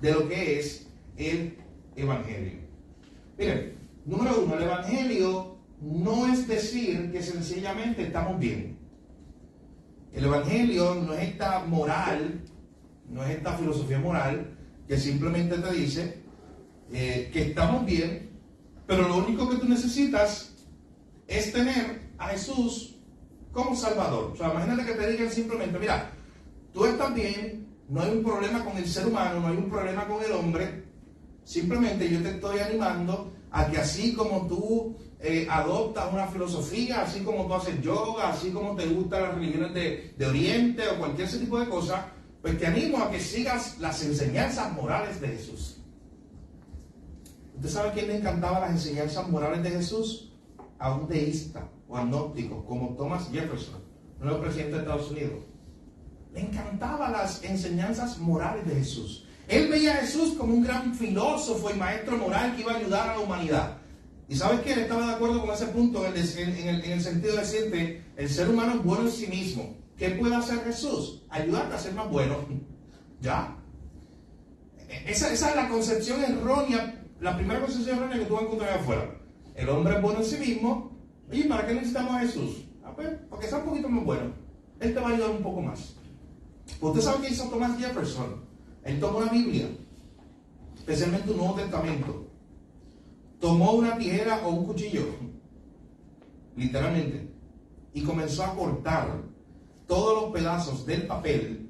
de lo que es el evangelio. Miren, número 1, el evangelio no es decir que sencillamente estamos bien. El evangelio no es esta moral, no es esta filosofía moral que simplemente te dice que estamos bien, pero lo único que tú necesitas es tener a Jesús como Salvador. O sea, imagínate que te digan simplemente, mira, tú estás bien, no hay un problema con el ser humano, no hay un problema con el hombre, simplemente yo te estoy animando a que así como tú adoptas una filosofía, así como tú haces yoga, así como te gustan las religiones de Oriente o cualquier ese tipo de cosa, pues te animo a que sigas las enseñanzas morales de Jesús. ¿Usted sabe a quién le encantaban las enseñanzas morales de Jesús? A un deísta o agnóstico como Thomas Jefferson, nuevo presidente de Estados Unidos. Le encantaban las enseñanzas morales de Jesús. Él veía a Jesús como un gran filósofo y maestro moral que iba a ayudar a la humanidad. ¿Y sabes qué? Él estaba de acuerdo con ese punto en el sentido de decirte, el ser humano es bueno en sí mismo. ¿Qué puede hacer Jesús? Ayudarte a ser más bueno. ¿Ya? Esa es la concepción errónea, la primera concepción errónea que tú vas a encontrar allá afuera. El hombre es bueno en sí mismo. ¿Y para qué necesitamos a Jesús? Pues, porque sea un poquito más bueno. Él te va a ayudar un poco más. ¿Usted sabe qué hizo Thomas Jefferson? Él tomó una Biblia, especialmente un Nuevo Testamento. Tomó una tijera o un cuchillo, literalmente, y comenzó a cortar todos los pedazos del papel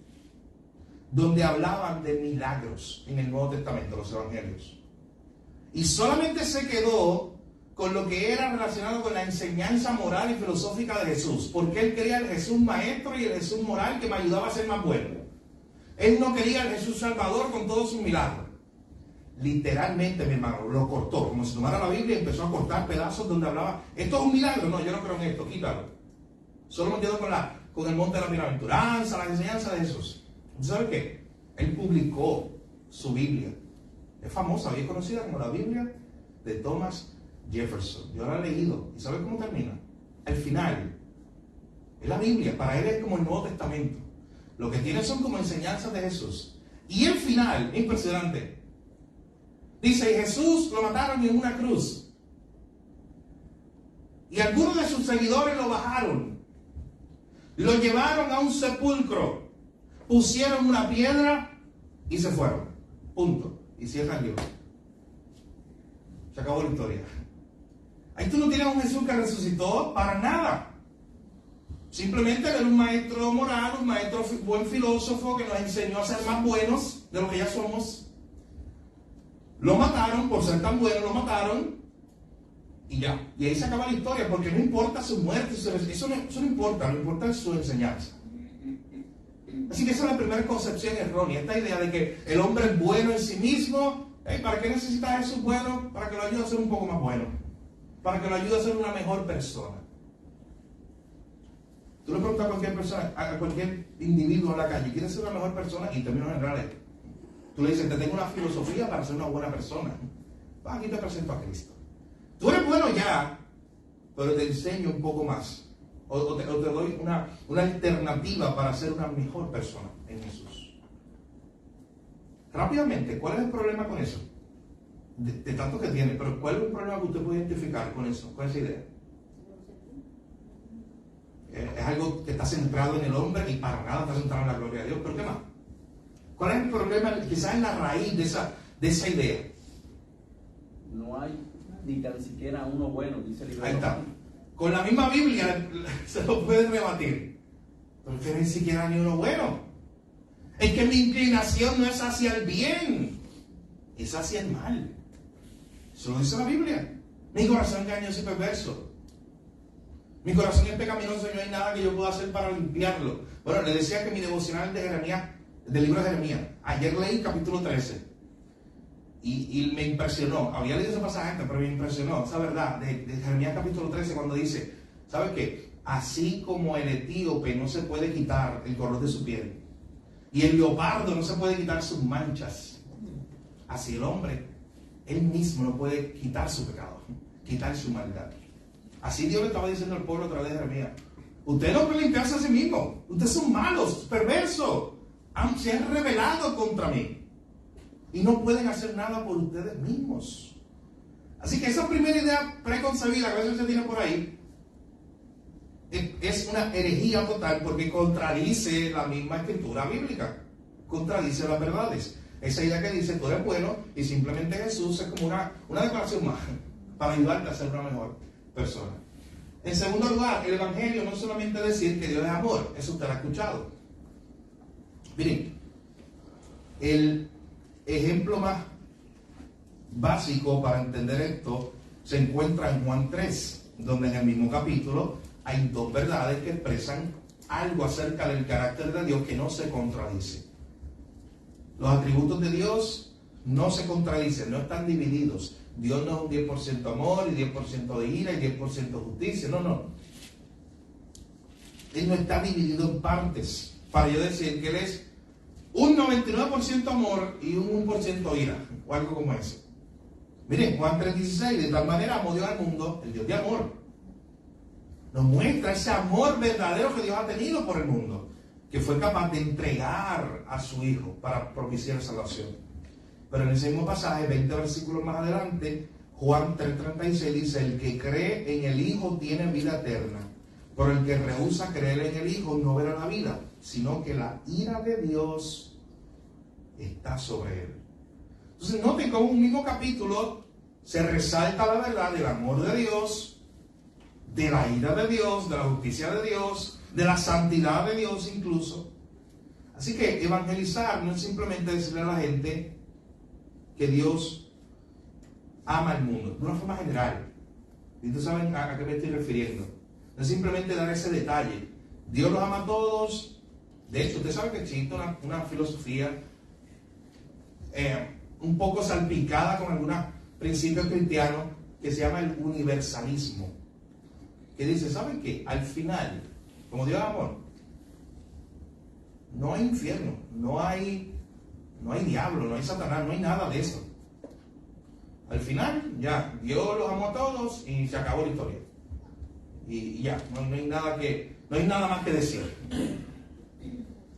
donde hablaban de milagros en el Nuevo Testamento, los evangelios. Y solamente se quedó con lo que era relacionado con la enseñanza moral y filosófica de Jesús, porque él quería el Jesús maestro y el Jesús moral que me ayudaba a ser más bueno. Él no quería el Jesús Salvador con todos sus milagros. Literalmente, mi hermano, lo cortó, como si tomara la Biblia y empezó a cortar pedazos donde hablaba, esto es un milagro, no, yo no creo en esto, quítalo. Solo me quedo con el monte de la bienaventuranza, la enseñanza de Jesús. ¿Sabe qué? Él publicó su Biblia. Es famosa, bien conocida como la Biblia de Thomas Jefferson. Yo la he leído. ¿Y sabe cómo termina? Al final, es la Biblia. Para él es como el Nuevo Testamento. Lo que tiene son como enseñanzas de Jesús. Y el final, impresionante. Dice, y Jesús lo mataron en una cruz. Y algunos de sus seguidores lo bajaron. Lo llevaron a un sepulcro. Pusieron una piedra y se fueron. Punto. Y cierran el libro. Se acabó la historia. Ahí tú no tienes a un Jesús que resucitó para nada. Simplemente era un maestro moral, un maestro buen filósofo que nos enseñó a ser más buenos de lo que ya somos. Lo mataron, por ser tan bueno, lo mataron y ya. Y ahí se acaba la historia, porque no importa su muerte, eso no importa, lo importante es su enseñanza. Así que esa es la primera concepción errónea, esta idea de que el hombre es bueno en sí mismo. ¿Para qué necesita a Jesús bueno? Para que lo ayude a ser un poco más bueno, para que lo ayude a ser una mejor persona. Tú le preguntas a cualquier persona, a cualquier individuo en la calle, ¿quieres ser una mejor persona? Y en términos generales, tú le dices, te tengo una filosofía para ser una buena persona. Aquí te presento a Cristo. Tú eres bueno ya, pero te enseño un poco más. O te doy una alternativa para ser una mejor persona en Jesús. Rápidamente, ¿cuál es el problema con eso? De tanto que tiene, pero ¿cuál es el problema que usted puede identificar con eso, con esa idea? Es algo que está centrado en el hombre y para nada está centrado en la gloria de Dios. ¿Pero qué más? ¿Cuál es el problema? Quizás en la raíz de esa idea. No hay ni tan siquiera uno bueno, dice el libro. Ahí está. Con la misma Biblia se lo puede rebatir. Pero que ni siquiera ni uno bueno. Es que mi inclinación no es hacia el bien, es hacia el mal. Eso lo dice la Biblia. Mi corazón engañoso y perverso. Mi corazón es pecaminoso y no hay nada que yo pueda hacer para limpiarlo. Bueno, le decía que mi devocional de Jeremías, del libro de Jeremías, ayer leí capítulo 13 y me impresionó. Había leído ese pasaje antes, pero me impresionó esa verdad de Jeremías capítulo 13 cuando dice, ¿sabe qué? Así como el etíope no se puede quitar el color de su piel y el leopardo no se puede quitar sus manchas, así el hombre, él mismo no puede quitar su pecado, quitar su maldad. Así Dios le estaba diciendo al pueblo a través de Jeremías. Ustedes no pueden limpiarse a sí mismos. Ustedes son malos, perversos. Se han rebelado contra mí. Y no pueden hacer nada por ustedes mismos. Así que esa primera idea preconcebida que a veces se tiene por ahí es una herejía total porque contradice la misma escritura bíblica. Contradice las verdades. Esa idea que dice tú eres bueno y simplemente Jesús es como una declaración más para ayudarte a ser una mejor persona. En segundo lugar, el Evangelio no es solamente decir que Dios es amor, eso usted lo ha escuchado. Miren, el ejemplo más básico para entender esto se encuentra en Juan 3, donde en el mismo capítulo hay dos verdades que expresan algo acerca del carácter de Dios que no se contradice. Los atributos de Dios no se contradicen, no están divididos. Dios no es un 10% amor y 10% de ira y 10% justicia. No. Él no está dividido en partes. Para yo decir que Él es un 99% amor y un 1% ira. O algo como eso. Miren, Juan 3:16. De tal manera amó Dios al mundo, el Dios de amor. Nos muestra ese amor verdadero que Dios ha tenido por el mundo. Que fue capaz de entregar a su Hijo para propiciar salvación. Pero en ese mismo pasaje, 20 versículos más adelante, Juan 3:36 dice, el que cree en el Hijo tiene vida eterna, pero el que rehúsa creer en el Hijo no verá la vida, sino que la ira de Dios está sobre él. Entonces noten cómo en un mismo capítulo se resalta la verdad del amor de Dios, de la ira de Dios, de la justicia de Dios, de la santidad de Dios incluso. Así que evangelizar no es simplemente decirle a la gente que Dios ama al mundo, de una forma general. Y ustedes saben a qué me estoy refiriendo. No es simplemente dar ese detalle. Dios los ama a todos. De hecho, usted sabe que existe una filosofía un poco salpicada con algunos principios cristianos que se llama el universalismo. Que dice, ¿saben qué? Al final, como Dios es amor, no hay infierno, no hay diablo, no hay Satanás, no hay nada de eso. Al final, ya, Dios los amó a todos y se acabó la historia. Y ya, no hay nada más que decir.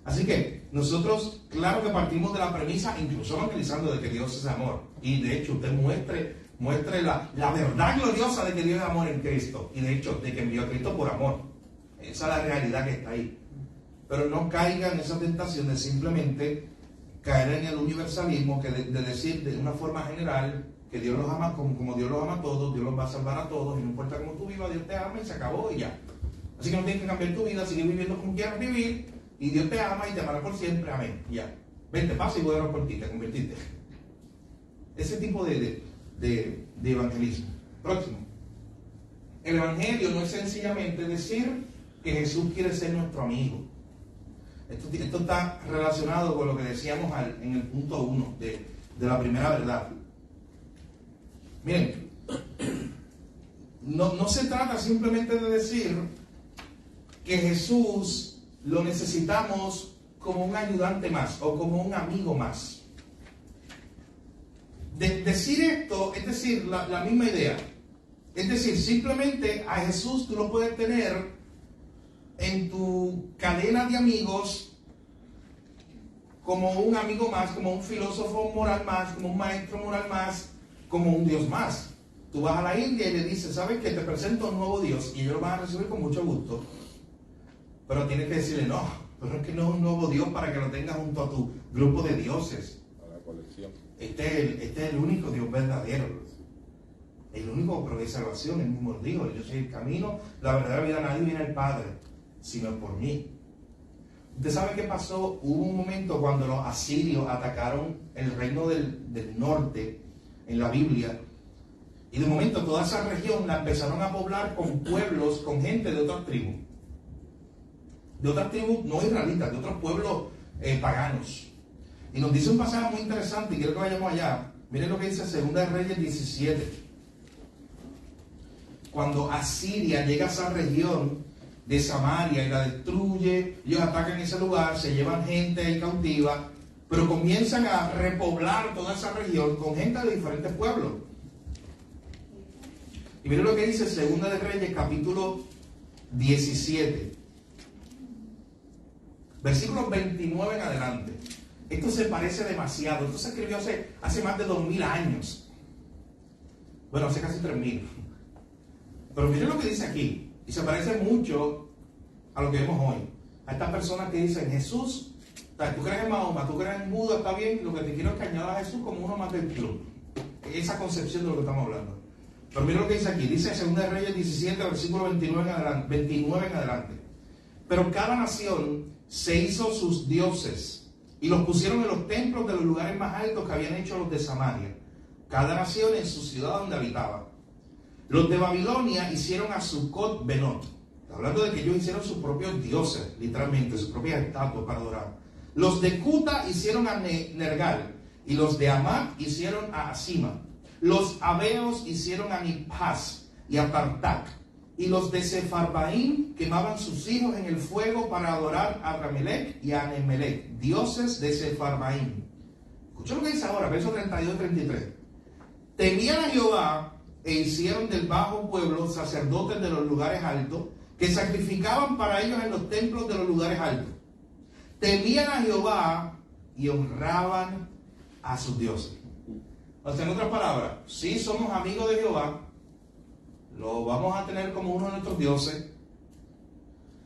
Así que nosotros, claro que partimos de la premisa, incluso evangelizando, de que Dios es amor. Y de hecho, usted muestre la verdad gloriosa de que Dios es amor en Cristo. Y de hecho, de que envió a Cristo por amor. Esa es la realidad que está ahí. Pero no caiga en esa tentación de simplemente caer en el universalismo, que de decir de una forma general que Dios los ama como Dios los ama a todos, Dios los va a salvar a todos, y no importa cómo tú vivas, Dios te ama y se acabó y ya. Así que no tienes que cambiar tu vida, sigue viviendo como quieras vivir, y Dios te ama y te amará por siempre, amén, ya. Vente, pasa y voy a orar por ti, te convertiste. Ese tipo de evangelismo. Próximo. El evangelio no es sencillamente decir que Jesús quiere ser nuestro amigo. Esto está relacionado con lo que decíamos en el punto 1 de la primera verdad. Miren, no se trata simplemente de decir que Jesús lo necesitamos como un ayudante más o como un amigo más. Decir esto es decir la misma idea. Es decir, simplemente a Jesús tú lo puedes tener en tu cadena de amigos como un amigo más, como un filósofo moral más, como un maestro moral más, como un Dios más. Tú vas a la India y le dices, ¿sabes qué? Te presento un nuevo Dios, y ellos lo van a recibir con mucho gusto. Pero tienes que decirle, no, pero es que no es un nuevo Dios para que lo tengas junto a tu grupo de dioses. A la colección. Este es el único Dios verdadero. El único que provee salvación, el mismo dijo, yo soy el camino, la verdadera vida, nadie viene al Padre, sino por mí. ¿Usted sabe qué pasó? Hubo un momento cuando los asirios atacaron el reino del norte en la Biblia, y de momento toda esa región la empezaron a poblar con pueblos, con gente de otras tribus. De otras tribus no israelitas, de otros pueblos paganos. Y nos dice un pasaje muy interesante, y quiero que vayamos allá. Miren lo que dice 2 Reyes 17. Cuando Asiria llega a esa región de Samaria y la destruye, ellos atacan ese lugar, se llevan gente ahí cautiva, pero comienzan a repoblar toda esa región con gente de diferentes pueblos. Y miren lo que dice 2 Reyes capítulo 17, versículos 29 en adelante. Esto se parece demasiado. Esto se escribió hace más de 2000 años. Bueno, hace casi 3000. Pero miren lo que dice aquí. Y se parece mucho a lo que vemos hoy. A estas personas que dicen, Jesús, tú crees en Mahoma, tú crees en Buda, está bien. Lo que te quiero es que añada a Jesús como uno más del club. Esa concepción de lo que estamos hablando. Pero miren lo que dice aquí. Dice 2 Reyes 17, versículo 29 en adelante. Pero cada nación se hizo sus dioses y los pusieron en los templos de los lugares más altos que habían hecho los de Samaria, cada nación en su ciudad donde habitaba. Los de Babilonia hicieron a Sucot Benot, hablando de que ellos hicieron sus propios dioses, literalmente, sus propias estatuas para adorar. Los de Cuta hicieron a Nergal, y los de Amat hicieron a Asima. Los Abeos hicieron a Nipaz y a Tartak. Y los de Sefarbaim quemaban sus hijos en el fuego para adorar a Ramelech y a Anemelech, dioses de Sefarbaim. Escucha lo que dice ahora, versos 32 y 33. Temían a Jehová e hicieron del bajo pueblo sacerdotes de los lugares altos, que sacrificaban para ellos en los templos de los lugares altos. Temían a Jehová y honraban a sus dioses. O sea, en otras palabras, si somos amigos de Jehová, lo vamos a tener como uno de nuestros dioses,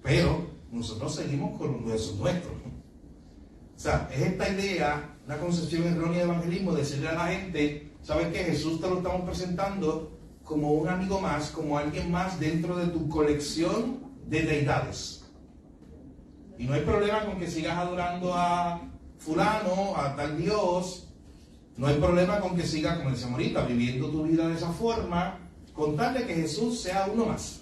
pero nosotros seguimos con los dioses nuestros. O sea, es esta idea, una concepción errónea de evangelismo, decirle a la gente, ¿sabes qué? Jesús te lo estamos presentando como un amigo más, como alguien más dentro de tu colección de deidades. Y no hay problema con que sigas adorando a fulano, a tal Dios. No hay problema con que sigas, como decíamos ahorita, viviendo tu vida de esa forma, con tal de que Jesús sea uno más.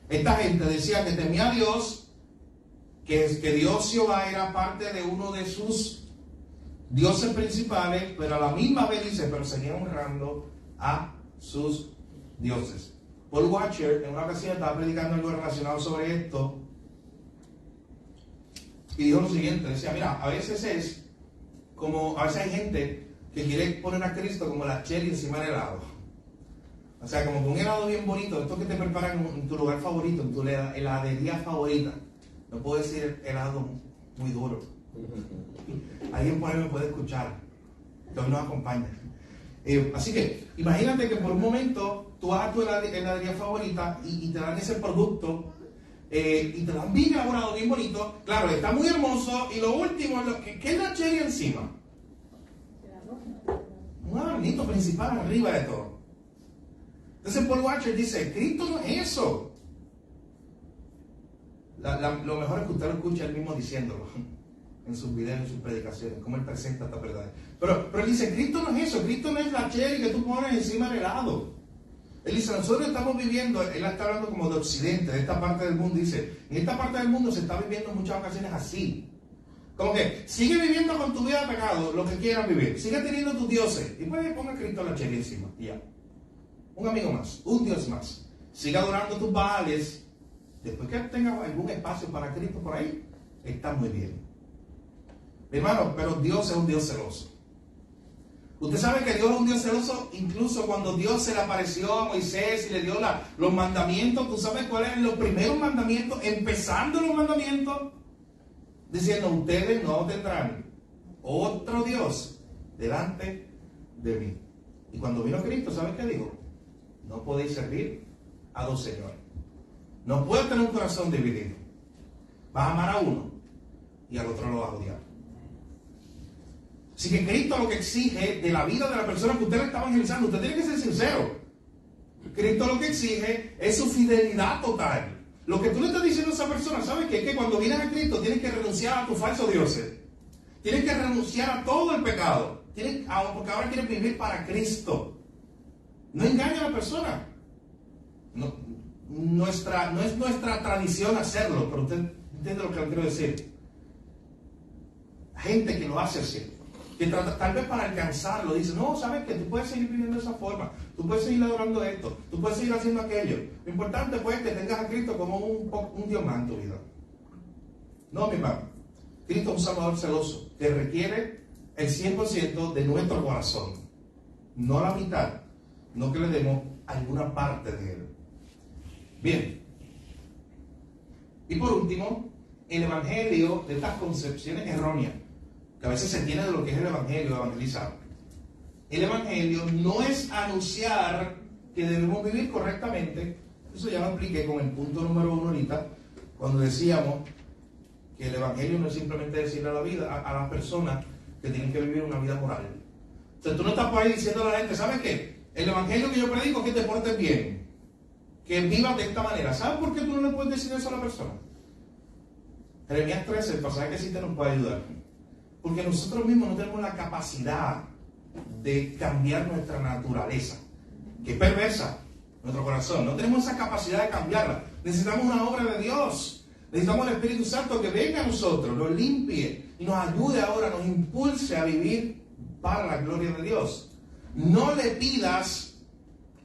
Esta gente decía que temía a Dios, que Dios Jehová era parte de uno de sus dioses principales, pero a la misma vez dice, pero seguía honrando a sus dioses. Paul Washer en una ocasión estaba predicando algo relacionado sobre esto y dijo lo siguiente, decía, mira, a veces hay gente que quiere poner a Cristo como la cherry encima del helado. O sea, como un helado bien bonito, esto que te preparan en tu lugar favorito, en tu heladería favorita. No puedo decir helado muy duro. Alguien por ahí me puede escuchar, que hoy nos acompaña. Así que, imagínate que por un momento tú vas a tu heladería favorita y te dan ese producto y te lo dan bien elaborado, bien bonito. Claro, está muy hermoso y lo último, ¿qué es la cherry encima? Un adornito principal arriba de todo. Entonces Paul Washer dice, Cristo no es eso. Lo mejor es que usted lo escuche él mismo diciéndolo en sus videos, en sus predicaciones, cómo él presenta esta verdad. Pero él dice, Cristo no es eso, Cristo no es la cherry que tú pones encima del helado. Él dice, nosotros estamos viviendo, él está hablando como de Occidente, de esta parte del mundo, dice, en esta parte del mundo se está viviendo en muchas ocasiones así. Como que, sigue viviendo con tu vida de pecado, lo que quieras vivir, sigue teniendo tus dioses, y pues ponga a Cristo la cherry encima, y ya. Un amigo más, un Dios más. Siga adorando tus baales. Después que tengas algún espacio para Cristo por ahí, está muy bien. Mi hermano, pero Dios es un Dios celoso. Usted sabe que Dios es un Dios celoso, incluso cuando Dios se le apareció a Moisés y le dio los mandamientos. ¿Tú sabes cuáles eran los primeros mandamientos? Empezando los mandamientos, diciendo, ustedes no tendrán otro Dios delante de mí. Y cuando vino Cristo, ¿sabes qué dijo? No podéis servir a dos señores. No puedes tener un corazón dividido. Vas a amar a uno y al otro lo vas a odiar. Así que Cristo lo que exige de la vida de la persona que usted le está evangelizando, usted tiene que ser sincero. Cristo lo que exige es su fidelidad total. Lo que tú le estás diciendo a esa persona, ¿sabes qué? Que cuando vienes a Cristo tienes que renunciar a tus falsos dioses. Tienes que renunciar a todo el pecado. Porque ahora quieres vivir para Cristo. No engaña a la persona. No es nuestra tradición hacerlo, pero usted entiende lo que le quiero decir. Gente que lo hace así, que trata, tal vez para alcanzarlo, dice, no, ¿sabes qué? Tú puedes seguir viviendo de esa forma, tú puedes seguir adorando esto, tú puedes seguir haciendo aquello. Lo importante pues es que tengas a Cristo como un Dios más en tu vida. No, mi hermano. Cristo es un Salvador celoso que requiere el 100% de nuestro corazón, no la mitad, no que le demos alguna parte de él. Bien. Y por último, el evangelio de estas concepciones erróneas que a veces se tiene de lo que es el evangelio, evangelizar. El evangelio no es anunciar que debemos vivir correctamente. Eso ya lo expliqué con el punto número 1 ahorita, cuando decíamos que el evangelio no es simplemente decirle a las personas que tienen que vivir una vida moral. O sea, tú no estás por ahí diciendo a la gente, ¿sabes qué? El evangelio que yo predico es que te portes bien, que vivas de esta manera. ¿Sabes por qué tú no le puedes decir eso a la persona? Jeremías 13, el pasaje que sí te nos puede ayudar. Porque nosotros mismos no tenemos la capacidad de cambiar nuestra naturaleza, que es perversa, nuestro corazón. No tenemos esa capacidad de cambiarla. Necesitamos una obra de Dios. Necesitamos el Espíritu Santo que venga a nosotros, nos limpie y nos ayude ahora, nos impulse a vivir para la gloria de Dios. No le pidas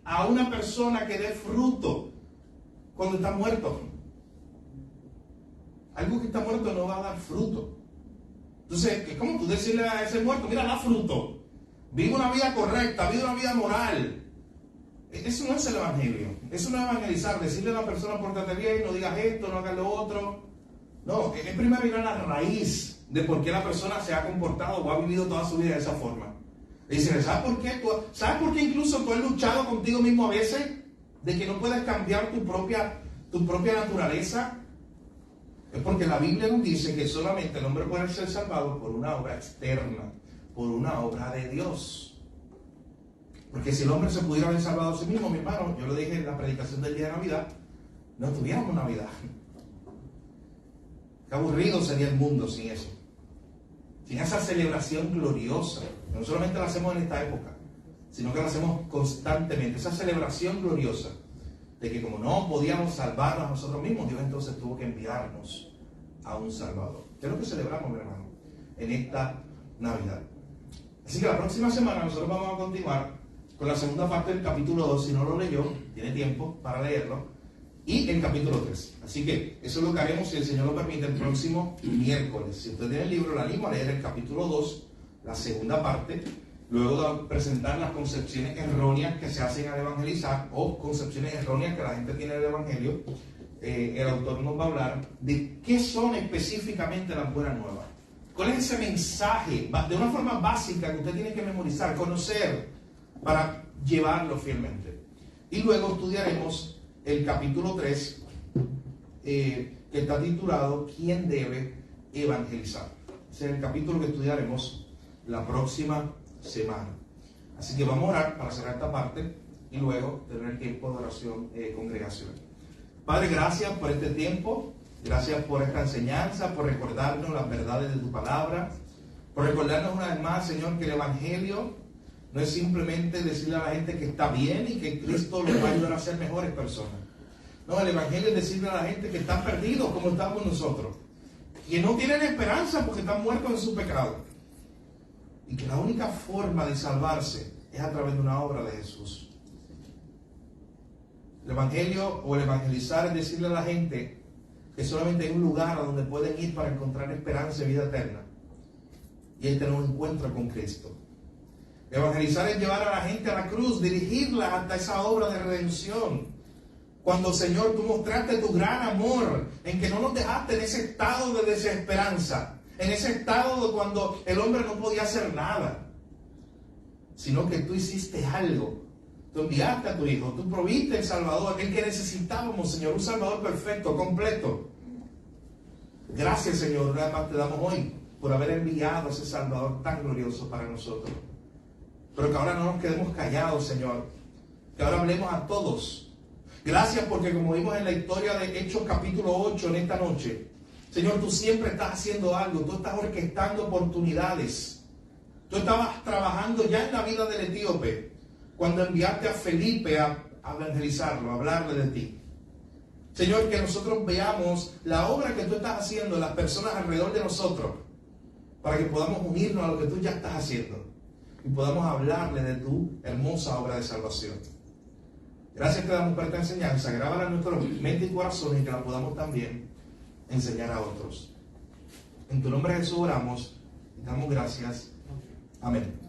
a una persona que dé fruto cuando está muerto. Algo que está muerto no va a dar fruto. Entonces, ¿cómo tú decirle a ese muerto, mira, da fruto? Vive una vida correcta, vive una vida moral. Eso no es el evangelio. Eso no es evangelizar, decirle a la persona, pórtate bien, no digas esto, no hagas lo otro. No, es primero ir a la raíz de por qué la persona se ha comportado o ha vivido toda su vida de esa forma. Y dice, ¿sabes por qué? ¿Sabes por qué incluso tú has luchado contigo mismo a veces? De que no puedes cambiar tu propia naturaleza. Es porque la Biblia nos dice que solamente el hombre puede ser salvado por una obra externa, por una obra de Dios. Porque si el hombre se pudiera haber salvado a sí mismo, mi hermano, yo lo dije en la predicación del día de Navidad, no tuviéramos Navidad. Qué aburrido sería el mundo sin eso. Sin esa celebración gloriosa. No solamente la hacemos en esta época, sino que la hacemos constantemente. Esa celebración gloriosa de que como no podíamos salvarnos a nosotros mismos, Dios entonces tuvo que enviarnos a un Salvador. ¿Qué es lo que celebramos, mi hermano, en esta Navidad? Así que la próxima semana nosotros vamos a continuar con la segunda parte del capítulo 2. Si no lo leyó, tiene tiempo para leerlo. Y el capítulo 3. Así que eso es lo que haremos, si el Señor lo permite, el próximo miércoles. Si usted tiene el libro, le animo a leer el capítulo 2, la segunda parte. Luego de presentar las concepciones erróneas que se hacen al evangelizar o concepciones erróneas que la gente tiene del evangelio, el autor nos va a hablar de qué son específicamente las buenas nuevas. ¿Cuál es ese mensaje de una forma básica que usted tiene que memorizar, conocer para llevarlo fielmente? Y luego estudiaremos el capítulo 3 que está titulado ¿Quién debe evangelizar? Ese es el capítulo que estudiaremos la próxima semana. Así que vamos a orar para cerrar esta parte y luego tener tiempo de oración congregacional. Padre, gracias por este tiempo, gracias por esta enseñanza, por recordarnos las verdades de tu palabra, por recordarnos una vez más, Señor, que el evangelio no es simplemente decirle a la gente que está bien y que Cristo los va a ayudar a ser mejores personas. No, el evangelio es decirle a la gente que están perdidos como estamos nosotros, que no tienen esperanza porque están muertos en su pecado. Y que la única forma de salvarse es a través de una obra de Jesús. El evangelio o el evangelizar es decirle a la gente que solamente hay un lugar a donde pueden ir para encontrar esperanza y vida eterna. Y ahí tener un encuentro con Cristo. Evangelizar es llevar a la gente a la cruz, dirigirla hasta esa obra de redención. Cuando, Señor, tú mostraste tu gran amor en que no nos dejaste en ese estado de desesperanza, en ese estado de cuando el hombre no podía hacer nada, sino que tú hiciste algo. Tú enviaste a tu Hijo, tú proviste el Salvador, el que necesitábamos, Señor, un Salvador perfecto, completo. Gracias, Señor, nada más te damos hoy por haber enviado a ese Salvador tan glorioso para nosotros. Pero que ahora no nos quedemos callados, Señor, que ahora hablemos a todos. Gracias porque como vimos en la historia de Hechos capítulo 8 en esta noche, Señor, tú siempre estás haciendo algo, tú estás orquestando oportunidades. Tú estabas trabajando ya en la vida del etíope cuando enviaste a Felipe a evangelizarlo, a hablarle de ti. Señor, que nosotros veamos la obra que tú estás haciendo en las personas alrededor de nosotros, para que podamos unirnos a lo que tú ya estás haciendo y podamos hablarle de tu hermosa obra de salvación. Gracias te damos por esta enseñanza, grábala en nuestra mente y corazón y que la podamos también enseñar a otros. En tu nombre Jesús oramos y damos gracias. Amén.